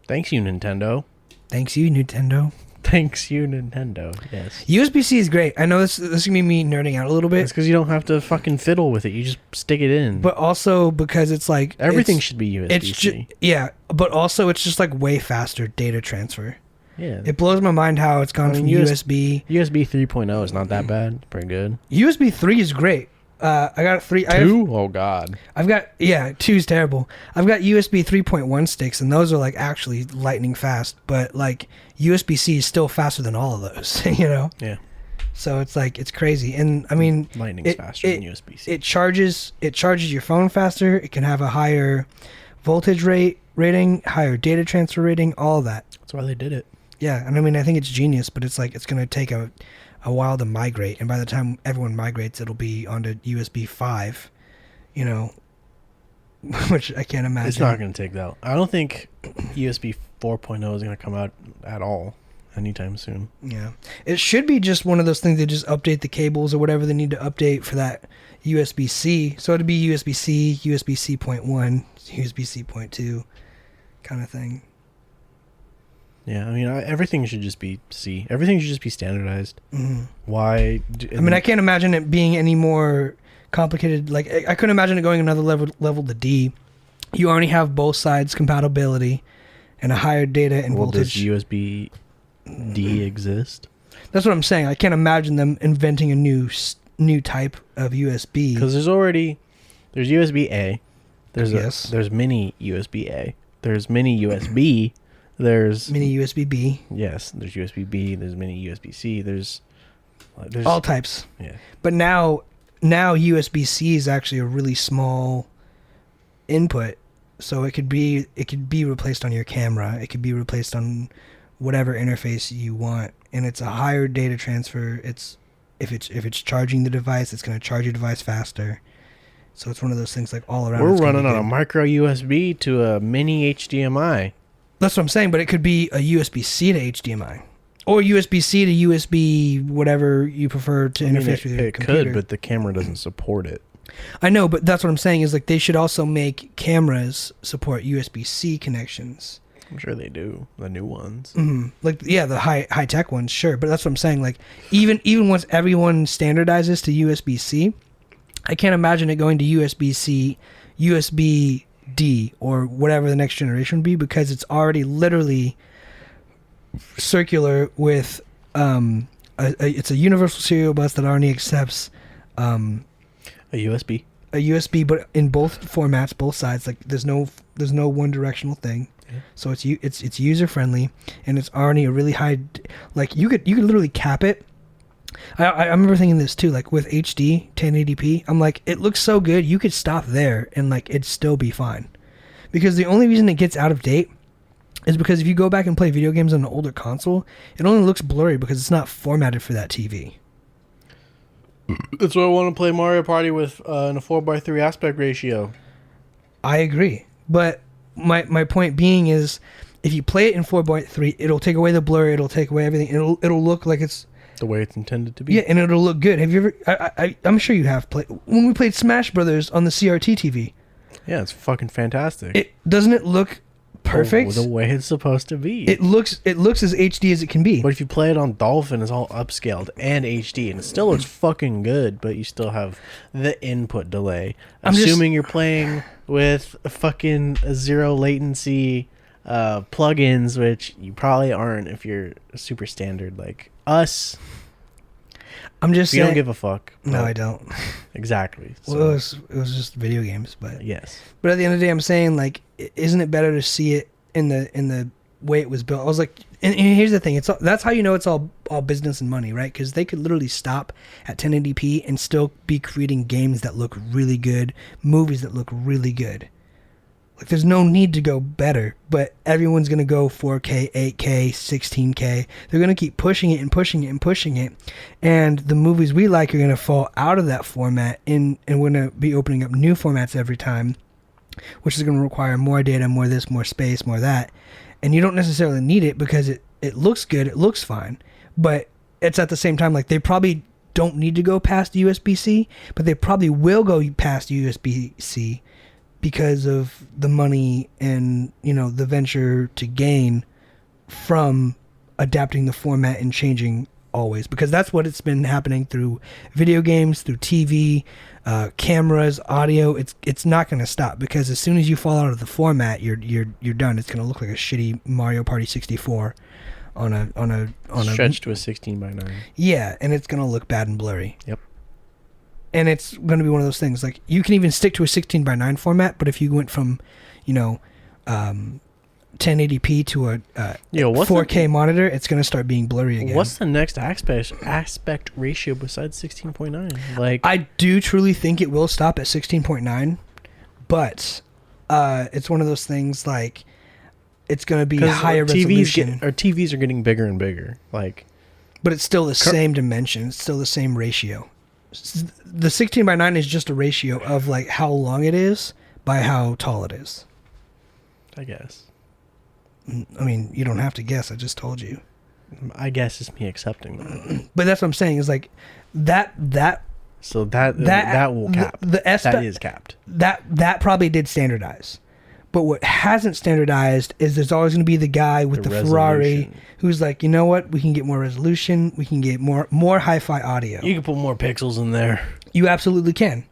Thanks, you, Nintendo. Thanks, you, Nintendo. Thanks, you, Nintendo. Yes. USB-C is great. I know this is going to be me nerding out a little bit. It's because you don't have to fucking fiddle with it. You just stick it in. But also because it's like... Everything should be USB-C. Yeah, but also it's just like way faster data transfer. Yeah. It blows my mind how it's gone from USB... USB 3.0 is not that bad. It's pretty good. USB 3 is great. I got 3... 2? Oh, God. I've got... Yeah, 2 is terrible. I've got USB 3.1 sticks, and those are like actually lightning fast. But like USB-C is still faster than all of those, you know? Yeah. So it's like, it's crazy. And I mean... Lightning's faster than USB-C. It charges your phone faster. It can have a higher voltage rating, higher data transfer rating, all of that. That's why they did it. Yeah, and I mean, I think it's genius, but it's like, it's going to take a while to migrate, and by the time everyone migrates, it'll be onto USB 5, you know, which I can't imagine. It's not going to take that. I don't think USB 4.0 is going to come out at all anytime soon. Yeah. It should be just one of those things that just update the cables or whatever they need to update for that USB-C. So it'd be USB-C, USB-C .1, USB-C .2 kind of thing. Yeah, I mean, everything should just be C. Everything should just be standardized. Mm-hmm. Why? I mean, I can't imagine it being any more complicated. Like, I couldn't imagine it going another level to D. You already have both sides compatibility and a higher data and voltage. Does USB-D exist? That's what I'm saying. I can't imagine them inventing a new type of USB. Because there's USB-A. There's mini USB-A. There's mini USB. There's mini USB-B. Yes, there's USB-B. There's mini USB-C. There's all types. Yeah. But now USB-C is actually a really small input, so it could be replaced on your camera. It could be replaced on whatever interface you want, and it's a higher data transfer. If it's charging the device, it's going to charge your device faster. So it's one of those things like all around. We're running on a micro USB to a mini HDMI. That's what I'm saying, but it could be a USB-C to HDMI. Or USB-C to USB, whatever you prefer to interface with your computer. It could, but the camera doesn't support it. I know, but that's what I'm saying is like they should also make cameras support USB-C connections. I'm sure they do, the new ones. Mm-hmm. Like, yeah, the high-tech ones, sure. But that's what I'm saying. Like, even once everyone standardizes to USB-C, I can't imagine it going to USB-C, USB D or whatever the next generation would be, because it's already literally circular with it's a universal serial bus that already accepts a USB. a USB, but in both formats, both sides. Like there's no one directional thing. Yeah. So it's user friendly, and it's already a really high. Like you could literally cap it. I remember thinking this too. Like with HD 1080p, I'm like, it looks so good. You could stop there and like it'd still be fine. Because the only reason it gets out of date is because if you go back and play video games on an older console, it only looks blurry because it's not formatted for that TV. That's why I want to play Mario Party with in a 4:3 aspect ratio. I agree. But my point being is, if you play it in 4:3, it'll take away the blur, it'll take away everything, it'll look like it's the way it's intended to be. Yeah, and it'll look good. Have you ever... I'm sure you have played... When we played Smash Brothers on the CRT TV. Yeah, it's fucking fantastic. Doesn't it look perfect? The way it's supposed to be. It looks as HD as it can be. But if you play it on Dolphin, it's all upscaled and HD, and it still looks fucking good, but you still have the input delay. Assuming you're playing with a fucking zero latency plugins, which you probably aren't if you're super standard like us. I'm just saying, you don't give a fuck. No, I don't. Exactly. So. Well, it was just video games, but yes. But at the end of the day, I'm saying, like, isn't it better to see it in the way it was built? I was like, and here's the thing: that's how you know it's all business and money, right? Because they could literally stop at 1080p and still be creating games that look really good, movies that look really good. Like, there's no need to go better, but everyone's going to go 4K, 8K, 16K. They're going to keep pushing it and pushing it and pushing it. And the movies we like are going to fall out of that format, and we're going to be opening up new formats every time, which is going to require more data, more this, more space, more that. And you don't necessarily need it because it looks good, it looks fine. But it's at the same time, like, they probably don't need to go past USB-C, but they probably will go past USB-C because of the money and, you know, the venture to gain from adapting the format and changing always. Because that's what it's been happening through video games, through TV, cameras, audio. It's not going to stop, because as soon as you fall out of the format, you're done. It's going to look like a shitty Mario Party 64 on a stretched to a 16:9. Yeah, and it's going to look bad and blurry. Yep. And it's going to be one of those things, like, you can even stick to a 16:9 format, but if you went from, 1080p to a 4K monitor, it's going to start being blurry again. What's the next aspect ratio besides 16:9? Like, I do truly think it will stop at 16:9, but it's one of those things, like, it's going to be higher resolution. TVs are getting bigger and bigger, like, but it's still the same dimension. It's still the same ratio. The 16:9 is just a ratio of, like, how long it is by how tall it is. I guess. I mean, you don't have to guess. I just told you. I guess it's me accepting that. But that's what I'm saying, is like that. So that will cap. That is capped. That probably did standardize. But what hasn't standardized is there's always going to be the guy with the Ferrari who's like, you know what? We can get more resolution. We can get more hi-fi audio. You can put more pixels in there. You absolutely can.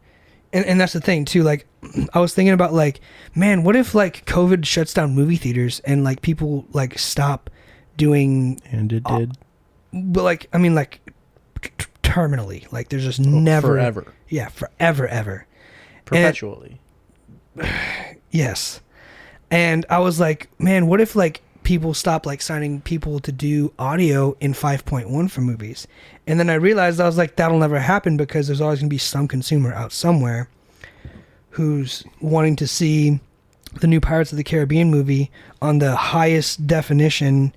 And that's the thing, too. Like, I was thinking about, like, man, what if, like, COVID shuts down movie theaters and, like, people, like, stop doing... And it did. But, like, I mean, like, terminally. Like, there's just never... Forever. Yeah, forever, ever. Perpetually. Yes. And I was like, man, what if, like, people stop, like, signing people to do audio in 5.1 for movies? And then I realized, I was like, that'll never happen, because there's always going to be some consumer out somewhere who's wanting to see the new Pirates of the Caribbean movie on the highest definition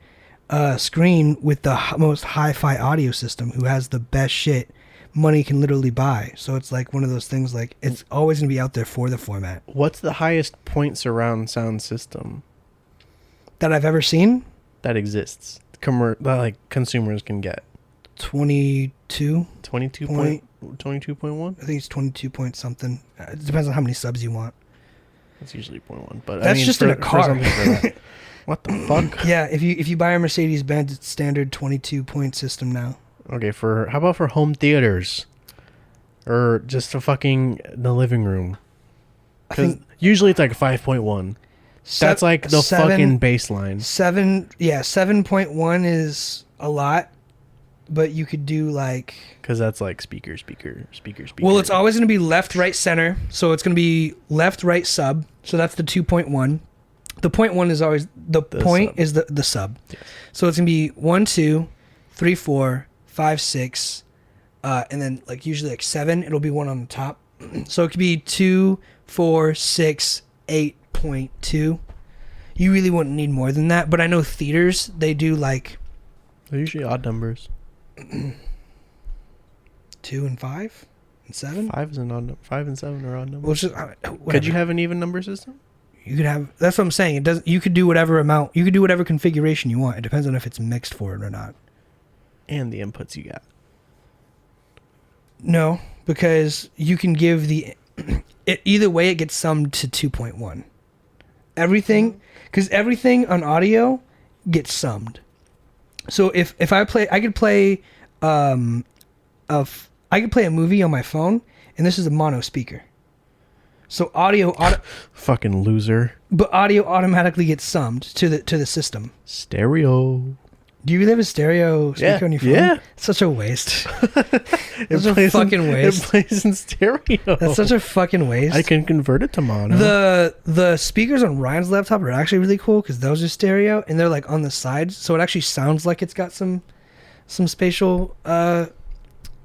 screen with the most hi-fi audio system, who has the best shit money can literally buy. So it's like one of those things, like, it's always going to be out there for the format. What's the highest point surround sound system that I've ever seen that exists? Like, consumers can get 22. 22.1. I think it's 22 point something. It depends on how many subs you want. That's usually 0.1, but that's, I mean, just in a car. What the fuck? Yeah, if you buy a Mercedes-Benz, it's standard 22 point system now. Okay, how about for home theaters, or just the living room? Because usually it's like 5.1. That's like the fucking baseline. 7.1 is a lot. but you could do like... Because that's like speaker. Well, it's always going to be left, right, center. So it's going to be left, right, sub. So that's the 2.1. The point one is always... The point sub. is the sub. Yes. So it's going to be 1, 2, 3, 4, 5, 6, and then like usually like 7. It'll be one on the top. So it could be 2, 4, 6, 8.2. You really wouldn't need more than that. But I know theaters, they do like... They're usually odd numbers. 2 and 5 and 7. 5 and 7 are odd numbers. Well, it's just, Could you have an even number system? You could have. That's what I'm saying. It doesn't. You could do whatever amount. You could do whatever configuration you want. It depends on if it's mixed for it or not. And the inputs you got. No, because you can give the. Either way, it gets summed to 2.1. Everything, because everything on audio gets summed. So if I play, I could play, I could play a movie on my phone, and this is a mono speaker. So audio Fucking loser. but audio automatically gets summed to the system. Stereo. Do you really have a stereo speaker on your phone? Yeah. Such a waste. It's a fucking waste. It plays in stereo. That's such a fucking waste. I can convert it to mono. The speakers on Ryan's laptop are actually really cool because those are stereo and they're like on the sides, so it actually sounds like it's got some spatial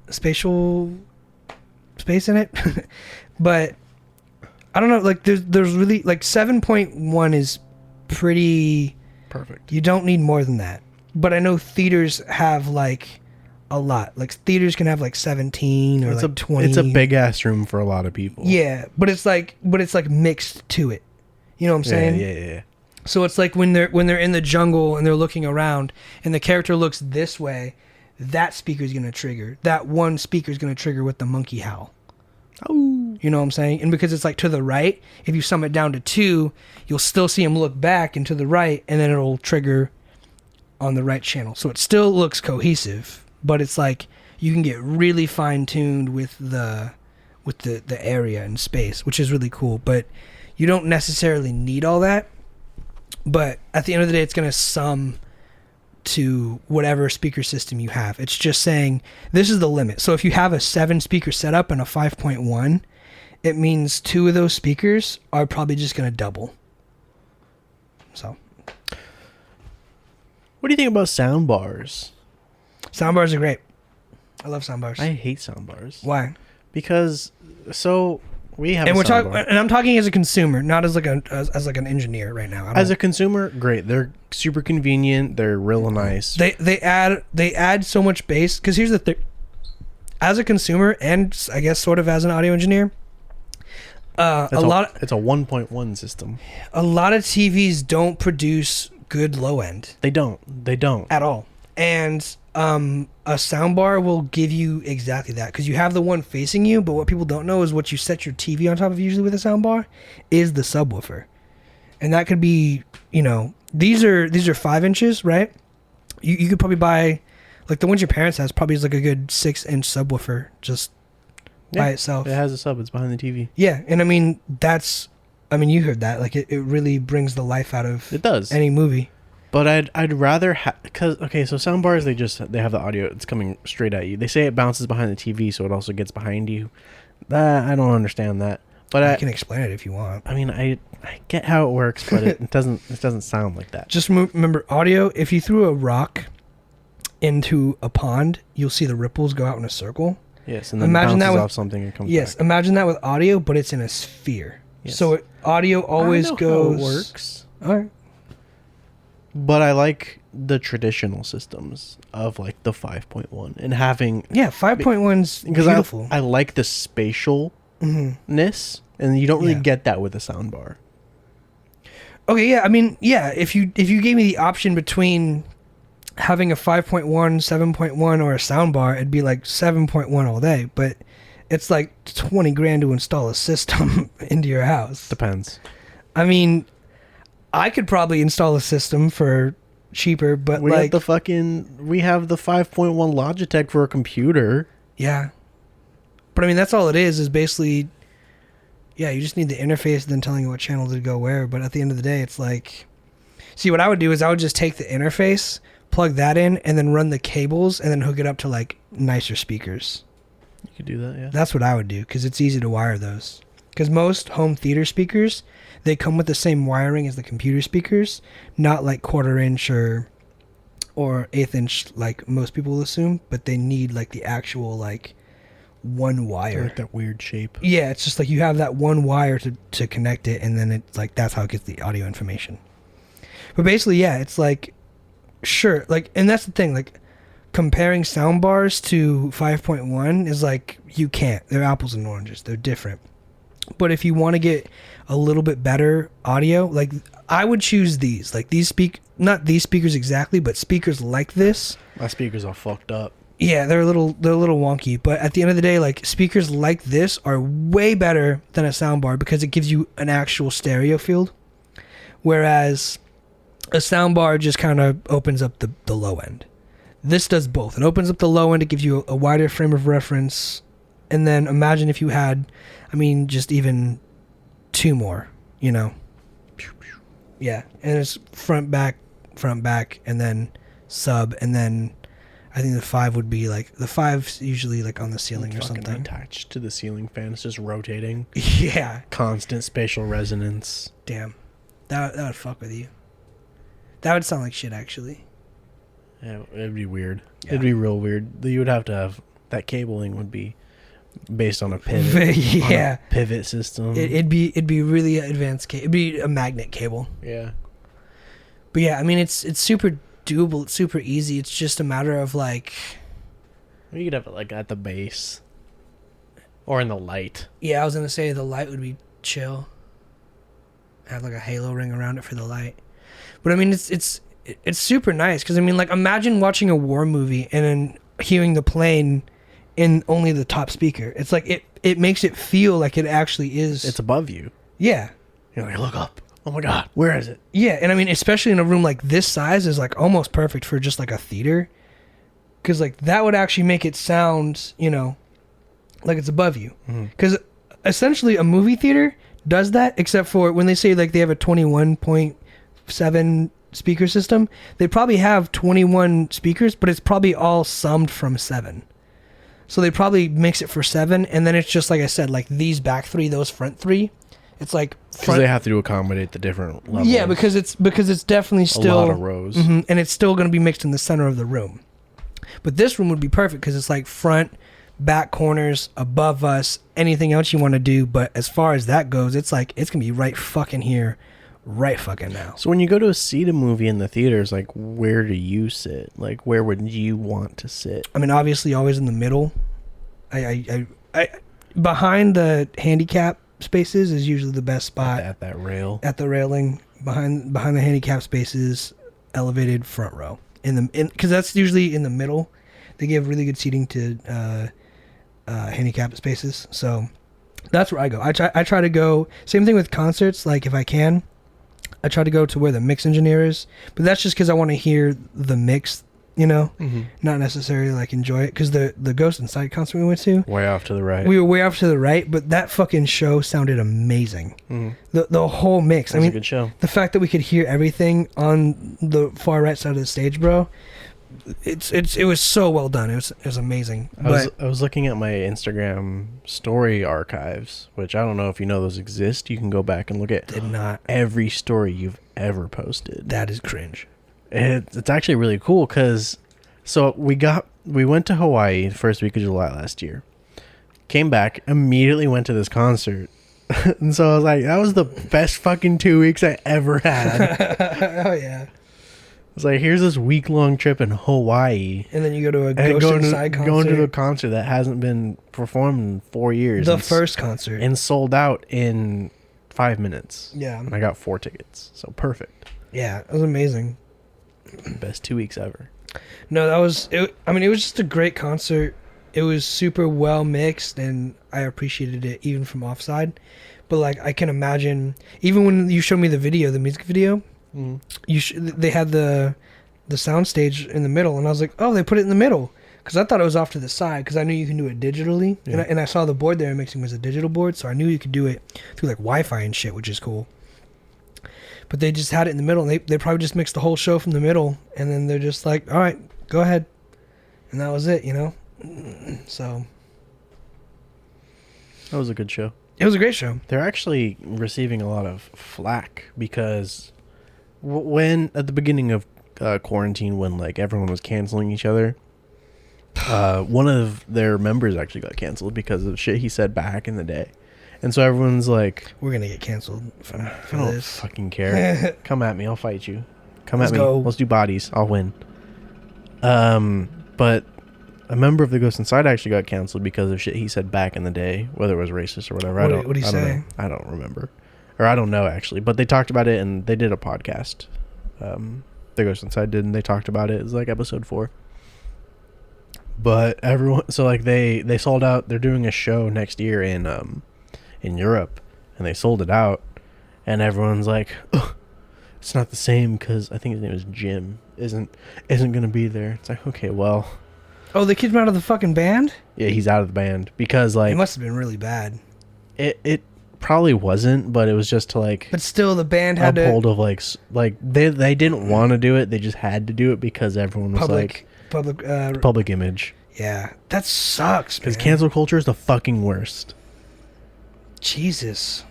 space in it. But I don't know, like there's really like 7.1 is pretty Perfect. You don't need more than that. But I know theaters have like a lot. Like theaters can have like 17 or It's like 20. It's a big ass room for a lot of people. Yeah, but it's like mixed to it. You know what I'm saying? Yeah. So it's like when they're in the jungle and they're looking around and the character looks this way, that speaker's gonna trigger. That one speaker's gonna trigger with the monkey howl. Oh. You know what I'm saying? And because it's like to the right, if you sum it down to 2, you'll still see him look back and to the right, and then it'll trigger on the right channel. So it still looks cohesive, but it's like you can get really fine tuned with the area and space, which is really cool. But you don't necessarily need all that. But at the end of the day, it's gonna sum to whatever speaker system you have. It's just saying this is the limit. So if you have a 7 speaker setup and a 5.1, it means 2 of those speakers are probably just going to double. So What do you think about sound bars? Soundbars are great. I love soundbars. I hate sound bars. Why? Because we have And a we're sound talking, bar. and I'm talking as a consumer, not as like an engineer right now. As a consumer, great. They're super convenient. They're real nice. They add so much bass. Because here's the thing: as a consumer, and I guess sort of as an audio engineer, It's a 1.1 system. a lot of TVs don't produce good low end They don't at all, and a soundbar will give you exactly that because you have the one facing you. But what people don't know is what you set your TV on top of usually with a soundbar is the subwoofer, and that could be, you know, these are 5 inches, right? You could probably buy like the ones your parents has probably is like a good 6-inch subwoofer just by itself. It has a sub. It's behind the TV. Yeah, and I mean you heard that, like it really brings the life out of It does. any movie. But I'd rather so sound bars, they have the audio. It's coming straight at you. They say it bounces behind the TV, so it also gets behind you. I don't understand that. But I can explain it if you want. I mean, I get how it works, but it doesn't sound like that. Just remember audio. If you threw a rock into a pond, you'll see the ripples go out in a circle. Yes, and then Imagine bounces that with- off something and comes Yes, back. imagine that with audio, but it's in a sphere. Yes. So audio always I know goes. how it works. All right. But I like the traditional systems of like the 5.1 and having, Yeah, 5.1's because beautiful. I like the spatialness, and you don't really get that with a soundbar. Okay, yeah, I mean, yeah, if you gave me the option between having a 5.1, 7.1, or a soundbar, it'd be like 7.1 all day. But it's like 20 grand to install a system into your house. Depends. I mean, I could probably install a system for cheaper, but We like, have the 5.1 Logitech for a computer. yeah. But I mean, that's all it is basically, yeah, you just need the interface and then telling you what channel to go where. But at the end of the day, it's like, see, what I would do is I would just take the interface, plug that in, and then run the cables, and then hook it up to like nicer speakers. You could do that, yeah. That's what I would do, because it's easy to wire those. Because most home theater speakers, they come with the same wiring as the computer speakers, not like 1/4 inch or 1/8 inch like most people will assume, but they need like the actual like one wire. Like that weird shape. Yeah, it's just like you have that one wire to connect it, and then it's like that's how it gets the audio information. But basically, yeah, it's like, sure, like, and that's the thing, like, comparing sound bars to 5.1 is like, you can't. They're apples and oranges. They're different. But if you want to get a little bit better audio, like, I would choose these. Like, not these speakers exactly, but speakers like this. My speakers are fucked up. Yeah, they're a little wonky, but at the end of the day, like, speakers like this are way better than a soundbar because it gives you an actual stereo field, whereas a soundbar just kind of opens up the low end. This does both. It opens up the low end, it gives you a wider frame of reference, and then imagine if you had, I mean, just even 2 more, you know? Yeah, and it's front, back, and then sub, and then I think the 5 would be like, the 5's usually like on the ceiling or something. Attached to the ceiling fan. It's just rotating. Yeah. Constant spatial resonance. Damn. That would fuck with you. That would sound like shit, actually. Yeah, it'd be weird. Yeah. It'd be real weird. You would have to have, that cabling would be based on a pivot. Yeah. On a pivot system. It'd be really advanced. It'd be a magnet cable. Yeah. But yeah, I mean, it's super doable. It's super easy. It's just a matter of like, You could have it like at the base. Or in the light. yeah, I was gonna say the light would be chill. Have like a halo ring around it for the light. But I mean, it's super nice because I mean, like, imagine watching a war movie and then hearing the plane in only the top speaker. It's like it makes it feel like it actually is. It's above you. Yeah. You're like, look up. Oh my god, where is it? Yeah, and I mean, especially in a room like this size is like almost perfect for just like a theater, because like that would actually make it sound, you know, like it's above you. Because essentially a movie theater does that, except for when they say like they have a 21.7 speaker system, they probably have 21 speakers, but it's probably all summed from 7. So they probably mix it for 7, and then it's just like I said, like these back 3, those front 3. It's like because they have to accommodate the different levels. Yeah, because it's definitely still a lot of rows, and it's still going to be mixed in the center of the room. But this room would be perfect because it's like front, back corners, above us, anything else you want to do. But as far as that goes, it's like it's gonna be right fucking here, right fucking now. So when you go to see a movie in the theaters, like, where do you sit? Like, where would you want to sit? I mean, obviously, always in the middle. I behind the handicap spaces is usually the best spot. At that rail. At the railing, behind the handicap spaces, elevated front row. Because that's usually in the middle. They give really good seating to handicap spaces. So that's where I go. I try to go. Same thing with concerts. Like, if I can, I try to go to where the mix engineer is. But that's just because I want to hear the mix, you know, not necessarily like enjoy it. Because the Ghost Inside concert we went to, way off to the right. we were way off to the right, but that fucking show sounded amazing. The whole mix. That was a good show. The fact that we could hear everything on the far right side of the stage, bro. It was so well done. It was amazing. I was looking at my Instagram story archives, which I don't know if you know those exist. You can go back and look at every story you've ever posted. That is cringe. It's actually really cool because we went to Hawaii the first week of July last year. Came back, immediately went to this concert. And so I was like, that was the best fucking 2 weeks I ever had. Oh yeah. It's like, here's this week-long trip in Hawaii. And then you go to a Ghost Inside concert. Going to a concert that hasn't been performed in 4 years. The first concert. And sold out in 5 minutes. Yeah. And I got 4 tickets. So perfect. Yeah, it was amazing. Best 2 weeks ever. No, that was it. I mean, it was just a great concert. It was super well mixed, and I appreciated it even from offside. But like, I can imagine, even when you showed me the video, the music video, they had the sound stage in the middle, and I was like, oh, they put it in the middle, because I thought it was off to the side, because I knew you can do it digitally, and I saw the board there mixing was a digital board, so I knew you could do it through like Wi-Fi and shit, which is cool. but they just had it in the middle. And they probably just mixed the whole show from the middle, and then they're just like, all right, go ahead, and that was it, you know. So that was a good show. It was a great show. They're actually receiving a lot of flack because when at the beginning of quarantine, when like everyone was canceling each other, one of their members actually got canceled because of shit he said back in the day. And so everyone's like, we're gonna get canceled for I don't this. fucking care. Come at me, I'll fight you. Let's At me. go. Let's do bodies. I'll win. But a member of the Ghost Inside actually got canceled because of shit he said back in the day, whether it was racist or whatever. What did he say? I don't remember. Or I don't know, actually. But they talked about it, and they did a podcast. The Ghost Inside did, and they talked about it. It was like episode 4. But everyone... So, like, they sold out... They're doing a show next year in Europe, and they sold it out. And everyone's like, ugh, it's not the same because I think his name is Jim. Isn't going to be there. It's like, okay, well... Oh, they kicked him out of the fucking band? Yeah, he's out of the band because like it must have been really bad. It probably wasn't, but it was just to like. But still, the band had uphold of like they didn't want to do it. They just had to do it because everyone was public image. Yeah, that sucks. Because cancel culture is the fucking worst. Jesus.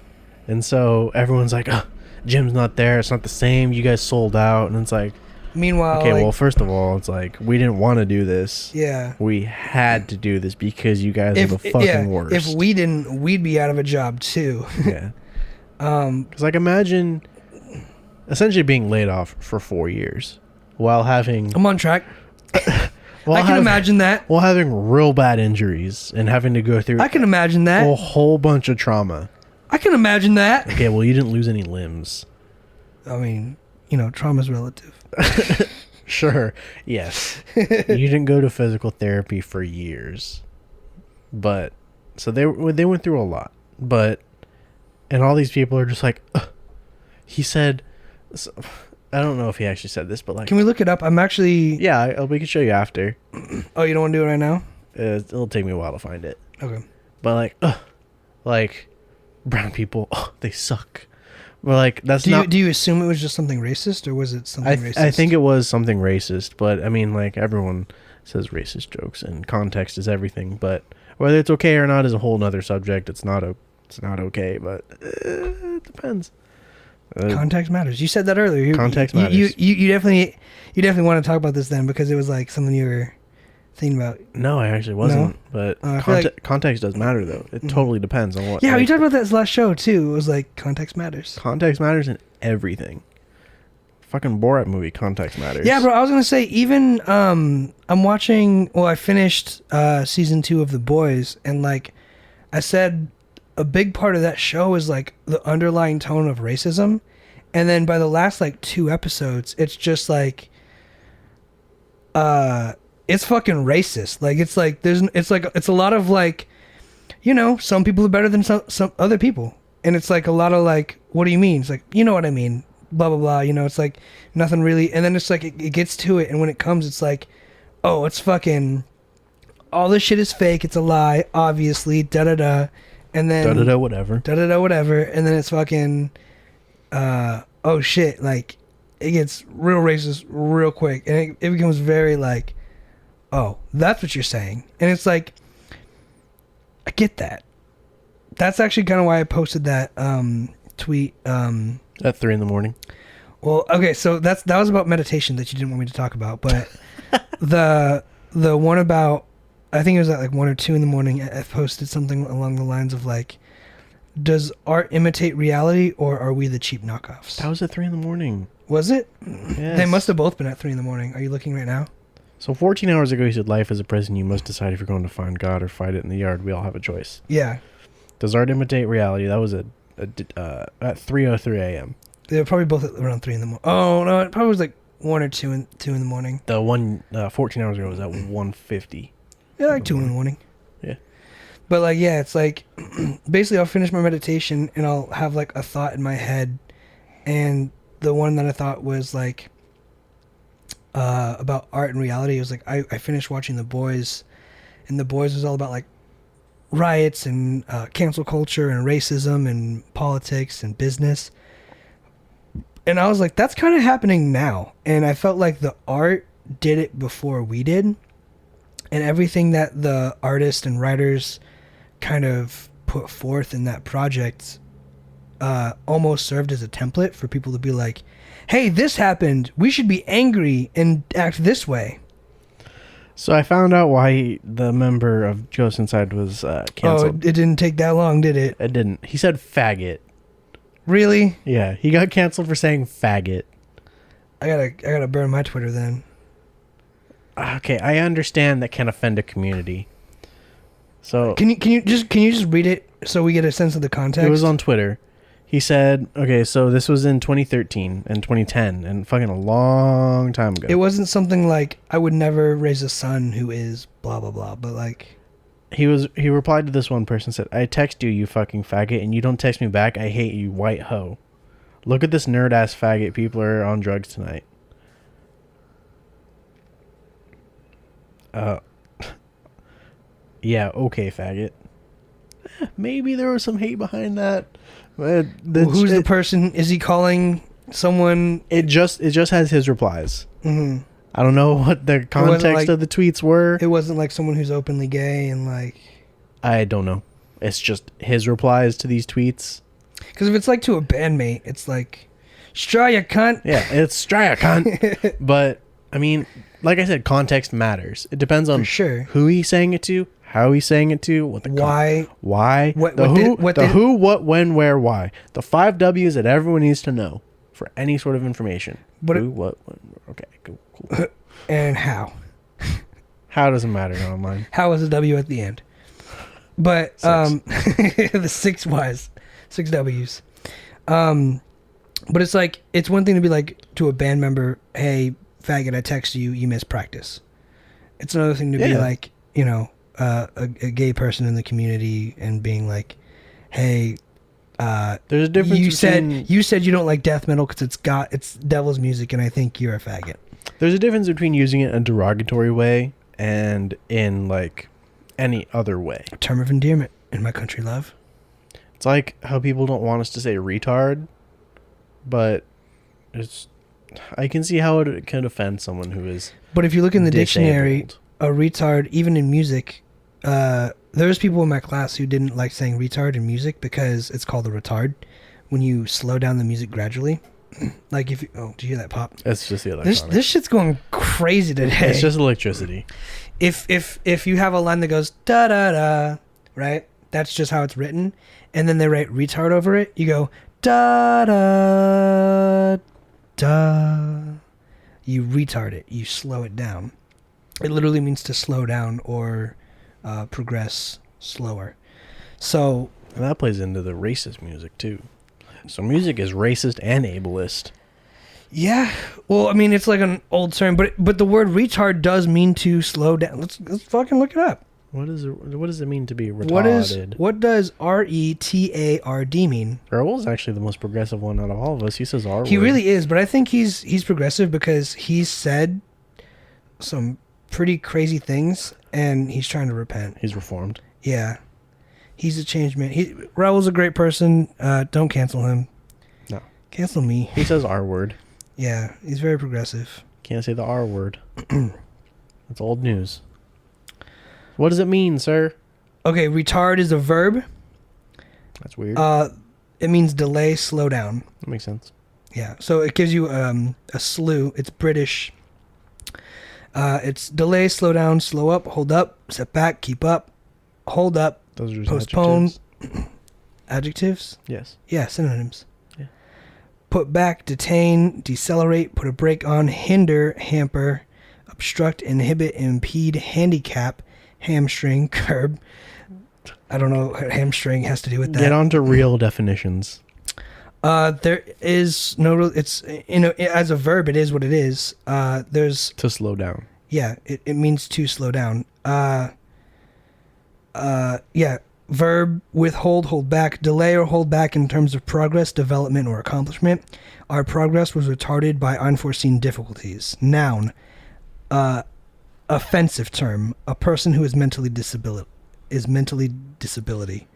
And so everyone's like, oh, Jim's not there. It's not the same. You guys sold out, and it's like. Meanwhile, okay, well, first of all, it's like we didn't want to do this. Yeah, we had to do this because you guys are the fucking worst. If we didn't, we'd be out of a job too. Yeah. Because like imagine, essentially being laid off for 4 years while having. I'm on track. I can imagine that. While having real bad injuries and having to go through. I can imagine that. A whole bunch of trauma. I can imagine that. Okay, well, you didn't lose any limbs. I mean, you know, trauma's relative. Sure, yes. You didn't go to physical therapy for years. But, so they went through a lot. But, and all these people are just like, ugh. He said, I don't know if he actually said this, but like. Can we look it up? I'm actually. Yeah, we can show you after. Oh, you don't want to do it right now? It'll take me a while to find it. Okay. But like, ugh. Like, brown people, they suck. Well, like that's do you assume it was just something racist, or was it something racist? I think it was something racist, but I mean, like everyone says racist jokes, and context is everything. But whether it's okay or not is a whole nother subject. It's not okay, but it depends. Context matters. You said that earlier. Context matters. You definitely want to talk about this then, because it was like something you were thinking about. No, I actually wasn't. No? But context does matter, though. It totally depends on what. Yeah, we talked about that last show too. It was like context matters. Context matters in everything. Fucking Borat movie, context matters. Yeah, bro. I was gonna say even I'm watching. Well, I finished season 2 of The Boys, and like I said, a big part of that show is like the underlying tone of racism, and then by the last like 2 episodes, it's just like it's fucking racist. Like it's a lot of like, you know, some people are better than some other people, and it's like a lot of like, what do you mean? It's like, you know what I mean, blah blah blah. You know, it's like nothing really, and then it's like it gets to it, and when it comes, it's like, oh, it's fucking, all this shit is fake. It's a lie, obviously. Da da da, and then da da da whatever. And then it's fucking, oh shit, like it gets real racist real quick, and it becomes very like. Oh, that's what you're saying. And it's like, I get that. That's actually kind of why I posted that tweet. At 3 a.m. Well, okay, so that was about meditation that you didn't want me to talk about. But the one about, I think it was at like 1 or 2 a.m, I posted something along the lines of like, does art imitate reality, or are we the cheap knockoffs? That was at 3 a.m. Was it? Yes. They must have both been at 3 a.m. Are you looking right now? So 14 hours ago, he said, life is a prison. You must decide if you're going to find God or fight it in the yard. We all have a choice. Yeah. Does art imitate reality? That was at 3:03 a.m. They were probably both around 3 a.m. Oh, no, it probably was like 1 or 2 in the morning. The one 14 hours ago was at 1:50. Yeah, like 2 in the morning. Yeah. But like, yeah, it's like, basically I'll finish my meditation and I'll have like a thought in my head. And the one that I thought was like, about art and reality. It was like I finished watching The Boys, and The Boys was all about like riots and cancel culture and racism and politics and business. And I was like, that's kind of happening now. And I felt like the art did it before we did. And everything that the artists and writers kind of put forth in that project almost served as a template for people to be like, hey, this happened. We should be angry and act this way. So I found out why the member of Ghost Inside was canceled. Oh, it didn't take that long, did it? It didn't. He said faggot. Really? Yeah, he got canceled for saying faggot. I gotta burn my Twitter then. Okay, I understand that can offend a community. So Can you just read it so we get a sense of the context? it was on Twitter. He said, okay, so this was in 2013 and 2010 and fucking a long time ago. It wasn't something like, I would never raise a son who is blah, blah, blah, but like... He replied to this one person, said, I text you, you fucking faggot, and you don't text me back. I hate you, white hoe. Look at this nerd-ass faggot. People are on drugs tonight. Yeah, okay, faggot. Maybe there was some hate behind that. Who's the person? Is he calling someone? It just has his replies. Mm-hmm. I don't know what the context of the tweets were. It wasn't like someone who's openly gay and like... I don't know. It's just his replies to these tweets. Because if it's like to a bandmate, it's like, Straya, cunt. Yeah, it's Straya, cunt. But, I mean, like I said, context matters. It depends on who he's saying it to, how he's saying it to, what the why, who, what, when, where, why. The 5 W's that everyone needs to know for any sort of information. Who, what, when, okay, cool. And how. How doesn't matter online. How is a W at the end? But the 6 Y's, 6 W's. But it's like, it's one thing to be like to a band member, hey, faggot, I text you, you missed practice. It's another thing to be like, you know, a gay person in the community and being like, hey, there's a difference. You said you don't like death metal because it's devil's music, and I think you're a faggot. There's a difference between using it in a derogatory way and in like any other way. A term of endearment in my country, love. It's like how people don't want us to say retard, but I can see how it can offend someone who is. But if you look in the disabled. dictionary, a retard, even in music, there's people in my class who didn't like saying retard in music because it's called a retard when you slow down the music gradually. Like if you, did you hear that pop? It's just the electronics. This shit's going crazy today. It's just electricity. If you have a line that goes da da da, right? That's just how it's written, and then they write retard over it. You go da da da. You retard it. You slow it down. It literally means to slow down or progress slower. So and that plays into the racist music too. So music is racist and ableist. Yeah. Well, I mean, it's like an old term, but the word retard does mean to slow down. Let's fucking look it up. What does it mean to be retarded? What does retard mean? Earl's actually the most progressive one out of all of us. He says R word. He really is, but I think he's progressive because he's said some pretty crazy things and he's trying to repent. He's reformed. Yeah. He's a changed man. Raul's a great person. Don't cancel him. No. Cancel me. He says R word. Yeah, he's very progressive. Can't say the R word. That's old news. What does it mean, sir? Okay, retard is a verb. That's weird. It means delay, slow down. That makes sense. Yeah, so it gives you a slew. It's British. It's delay, slow down, slow up, hold up, step back, keep up, hold up, those are postpone. Adjectives? Yes. Yeah, synonyms. Yeah. Put back, detain, decelerate, put a brake on, hinder, hamper, obstruct, inhibit, impede, handicap, hamstring, curb. I don't know what hamstring has to do with that. Get on to real definitions. There is no. It's as a verb, it is what it is. There's to slow down. Yeah, it means to slow down. Yeah, verb withhold, hold back, delay or hold back in terms of progress, development, or accomplishment. Our progress was retarded by unforeseen difficulties. Noun. Offensive term. A person who is mentally disability.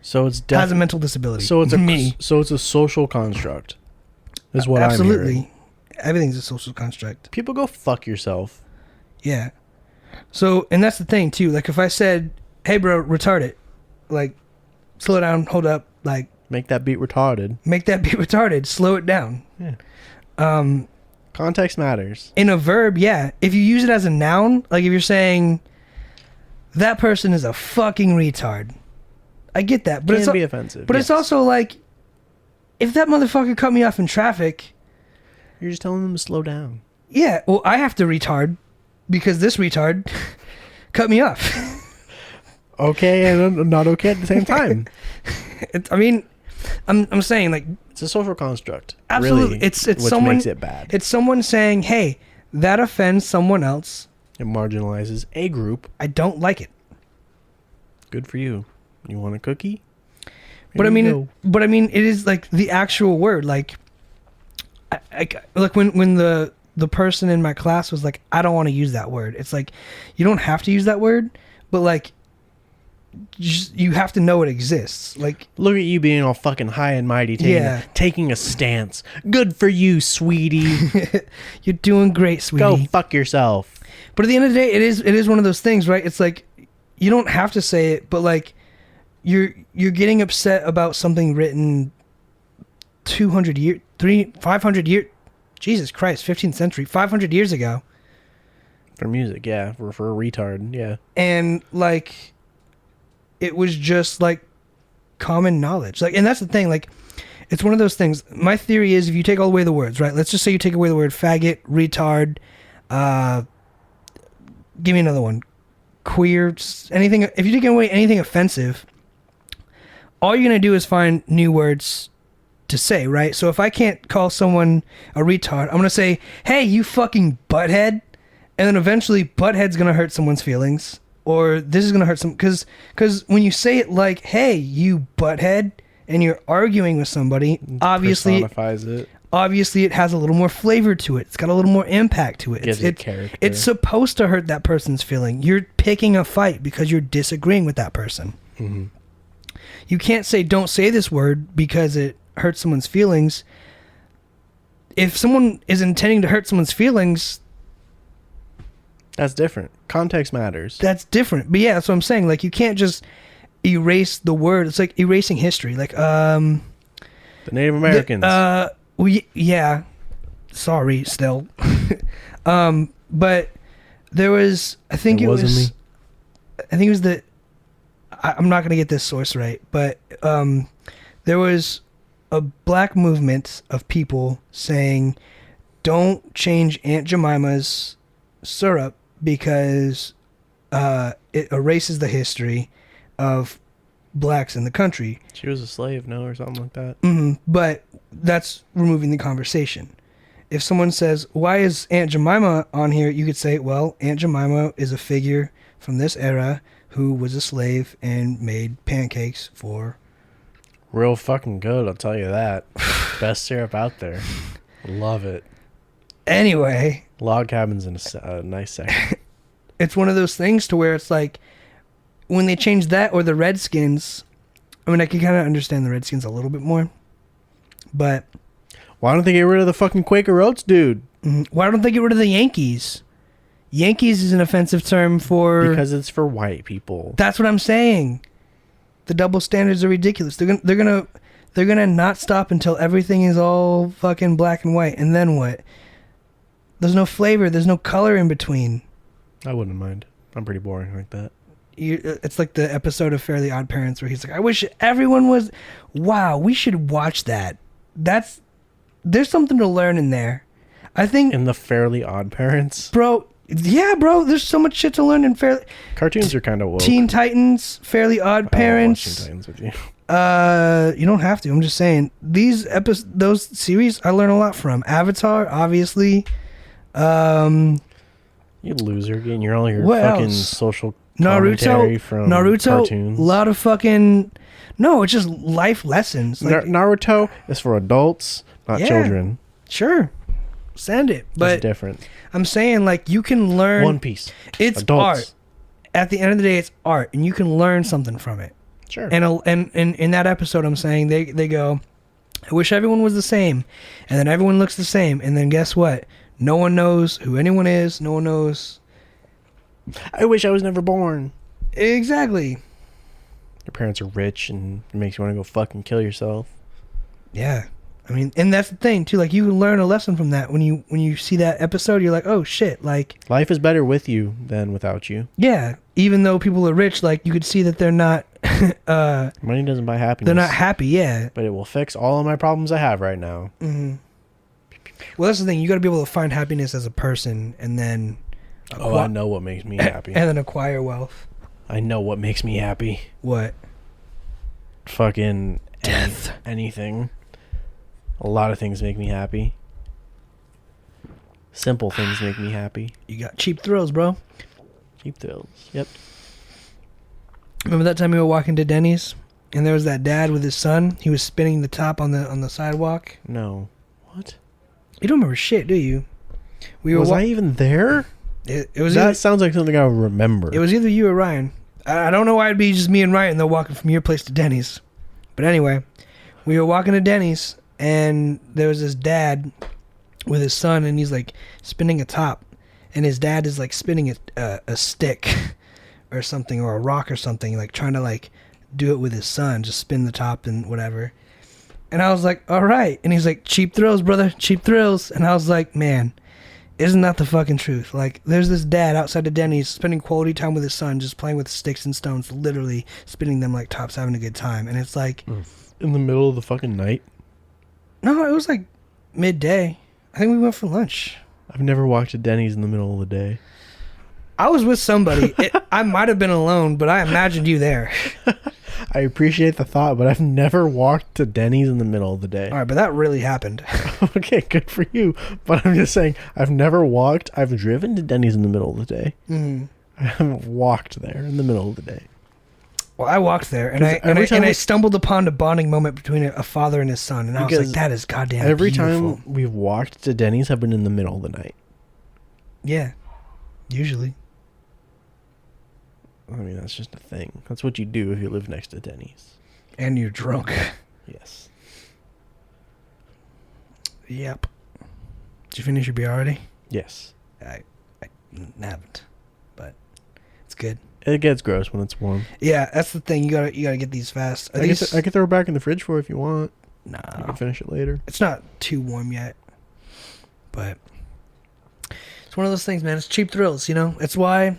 So it's has a mental disability. So it's a social construct. is what I'm hearing. Everything's a social construct. People go fuck yourself. Yeah. So, and that's the thing too. Like if I said, "Hey, bro, retard it," like, slow down, hold up, like, make that beat retarded. Make that beat retarded. Slow it down. Yeah. Context matters. In a verb, yeah. If you use it as a noun, like if you're saying that person is a fucking retard, I get that, but It can be offensive. But it's also like, if that motherfucker cut me off in traffic, you're just telling them to slow down. Yeah, well, I have to retard because this retard cut me off. Okay, and not okay at the same time. I mean, I'm saying, like, it's a social construct. Absolutely, really, it's which someone, makes it bad. It's someone saying, "Hey, that offends someone else. It marginalizes a group. I don't like it." Good for you. You want a cookie? But I mean, it is like the actual word. Like, like when the person in my class was like, "I don't want to use that word." It's like, you don't have to use that word, but like, you have to know it exists. Like, look at you being all fucking high and mighty, taking a stance. Good for you, sweetie. You're doing great, sweetie. Go fuck yourself. But at the end of the day, it is one of those things, right? It's like, you don't have to say it, but like, you're getting upset about something written 500 years, Jesus Christ, 15th century, 500 years ago. For music, yeah. For a retard, yeah. And like, it was just like common knowledge. Like, and that's the thing, like, it's one of those things. My theory is, if you take all away the words, right? Let's just say you take away the word faggot, retard, give me another one. Queer, anything. If you take away anything offensive, all you're going to do is find new words to say, right? So if I can't call someone a retard, I'm going to say, "Hey, you fucking butthead." And then eventually butthead's going to hurt someone's feelings. Or this is going to hurt some... Because when you say it like, "Hey, you butthead," and you're arguing with somebody, obviously... personifies it. Obviously, it has a little more flavor to it. It's got a little more impact to it. Gives it character. It's supposed to hurt that person's feeling. You're picking a fight because you're disagreeing with that person. Mm-hmm. You can't say, "Don't say this word," because it hurts someone's feelings. If someone is intending to hurt someone's feelings... That's different. Context matters. That's different. But yeah, that's what I'm saying. Like, you can't just erase the word. It's like erasing history. Like, the Native Americans. Yeah. Sorry, still. But there was, I think it was I'm not going to get this source right, but there was a black movement of people saying, "Don't change Aunt Jemima's syrup because it erases the history of blacks in the country." She was a slave, no, or something like that. Mm-hmm. But that's removing the conversation. If someone says, "Why is Aunt Jemima on here?" you could say, "Well, Aunt Jemima is a figure from this era who was a slave and made pancakes for..." Real fucking good, I'll tell you that. Best syrup out there. Love it. Anyway. Log cabins in a nice section. It's one of those things to where it's like, when they change that, or the Redskins, I mean, I can kind of understand the Redskins a little bit more, but... Why don't they get rid of the fucking Quaker Oats, dude? Why don't they get rid of the Yankees? Yankees is an offensive term for... Because it's for white people. That's what I'm saying. The double standards are ridiculous. They're gonna not stop until everything is all fucking black and white, and then what? There's no flavor. There's no color in between. I wouldn't mind. I'm pretty boring like that. It's like the episode of Fairly Odd Parents where he's like, "I wish everyone was..." Wow, we should watch that. There's something to learn in there. I think... In the Fairly Odd Parents? Bro, yeah, bro. There's so much shit to learn in Fairly... Cartoons are kind of woke. Teen Titans, Fairly Odd Parents. I don't watch Teen Titans with you. You don't have to. I'm just saying. Those series, I learn a lot from. Avatar, obviously. You loser, getting your all your fucking social commentary from cartoons. A lot of fucking... No, it's just life lessons. Like, Naruto is for adults, not children. Sure. Send it. But it's different. I'm saying, like, you can learn... One Piece. It's adults. Art. At the end of the day, it's art, and you can learn something from it. Sure. And in that episode, I'm saying, they go, I wish everyone was the same, and then everyone looks the same, and then guess what? No one knows who anyone is. No one knows. I wish I was never born. Exactly. Your parents are rich, and it makes you want to go fucking kill yourself. Yeah. I mean, and that's the thing too. Like, you can learn a lesson from that when you see that episode. You're like, oh shit! Like, Life is better with you than without you. yeah. Even though people are rich, like, you could see that they're not. Money doesn't buy happiness. They're not happy. Yeah. But it will fix all of my problems I have right now. Mm-hmm. Well, that's the thing. You got to be able to find happiness as a person, and then. I know what makes me happy. And then acquire wealth. I know what makes me happy. What? Fucking Death. Anything. A lot of things make me happy. Simple things make me happy. You got cheap thrills, bro. Cheap thrills. Yep. Remember that time we were walking to Denny's, and there was that dad with his son. He was spinning the top on the sidewalk. No. What? You don't remember shit, do you? Was I even there? It was that either, sounds like something I would remember. It was either you or Ryan. I don't know why it'd be just me and Ryan though walking from your place to Denny's. But anyway, we were walking to Denny's, and there was this dad with his son, and he's like spinning a top, and his dad is like spinning a stick or something, or a rock or something, like trying to like do it with his son, just spin the top and whatever. And I was like, all right. And he's like, cheap thrills, brother, cheap thrills. And I was like, man, isn't that the fucking truth? Like, there's this dad outside of Denny's spending quality time with his son, just playing with sticks and stones, literally spinning them like tops, having a good time. And it's like... In the middle of the fucking night? No, it was like midday. I think we went for lunch. I've never walked to Denny's in the middle of the day. I was with somebody. I might have been alone, but I imagined you there. I appreciate the thought, but I've never walked to Denny's in the middle of the day. All right, but that really happened. Okay, good for you. But I'm just saying, I've never walked. I've driven to Denny's in the middle of the day. Mm. I haven't walked there in the middle of the day. Well, I walked there, and I stumbled upon a bonding moment between a father and his son, and I was like, that is goddamn every beautiful. time we've walked to Denny's have been in the middle of the night. Yeah, usually. I mean, that's just a thing. That's what you do if you live next to Denny's. And you're drunk. Yes. Yep. Did you finish your beer already? Yes. I haven't, but it's good. It gets gross when it's warm. Yeah, that's the thing. You gotta get these fast. I could throw it back in the fridge for you if you want. Nah. You can finish it later. It's not too warm yet, but it's one of those things, man. It's cheap thrills, you know. It's why.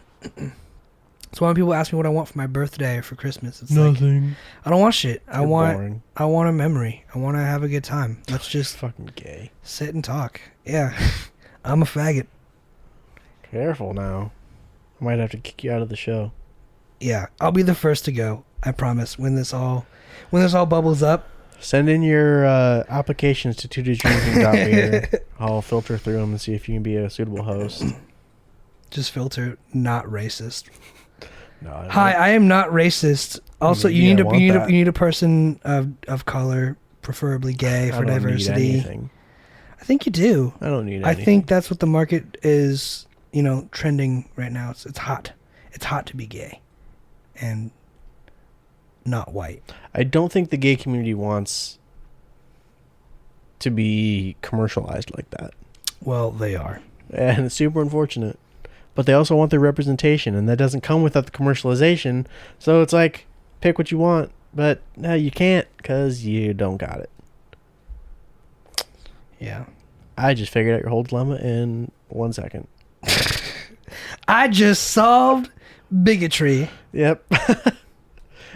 It's why when people ask me what I want for my birthday or for Christmas, it's nothing. Like, I don't want shit. You're boring. I want a memory. I want to have a good time. Let's just fucking gay. Sit and talk. Yeah, I'm a faggot. Careful now. I might have to kick you out of the show. Yeah, I'll be the first to go. I promise. When this all bubbles up. Send in your applications to tudisdrinking.beer. I'll filter through them and see if you can be a suitable host. Just filter not racist. No, Hi, I am not racist. Also, you need a person of color, preferably gay, for diversity. I think you do. I don't need anything. I think that's what the market is, trending right now. It's hot. It's hot to be gay and not white. I don't think the gay community wants to be commercialized like that. Well, they are. And it's super unfortunate. But they also want their representation, and that doesn't come without the commercialization. So it's like, pick what you want, but no, you can't because you don't got it. Yeah. I just figured out your whole dilemma in 1 second. I just solved bigotry. Yep.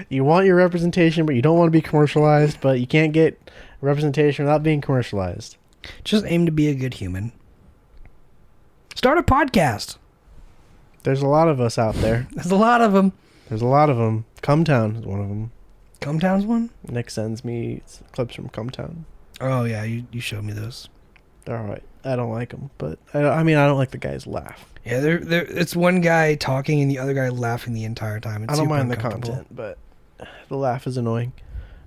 You want your representation, but you don't want to be commercialized, but you can't get representation without being commercialized. Just aim to be a good human. Start a podcast. There's a lot of us out there. There's a lot of them. Cumtown is one of them. Cumtown's one? Nick sends me clips from Cumtown. Oh, yeah. You showed me those. They're all right. I don't like them, but I don't like the guy's laugh. Yeah, it's one guy talking and the other guy laughing the entire time. It's I don't mind the content, but the laugh is annoying.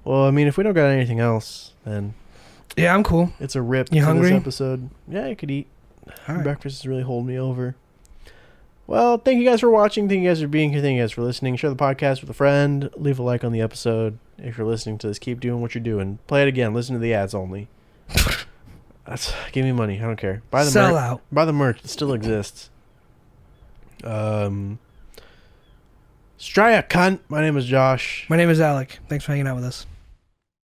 Well, I mean, if we don't got anything else, then... Yeah, I'm cool. It's a rip. You hungry? This episode. Yeah, I could eat. All right. Breakfast is really holding me over. Well, thank you guys for watching. Thank you guys for being here. Thank you guys for listening. Share the podcast with a friend. Leave a like on the episode. If you're listening to this, keep doing what you're doing. Play it again. Listen to the ads only. Give me money. I don't care. Buy the Sell merch. out. Buy the merch. It still exists. Straya, cunt. My name is Josh. My name is Alec. Thanks for hanging out with us.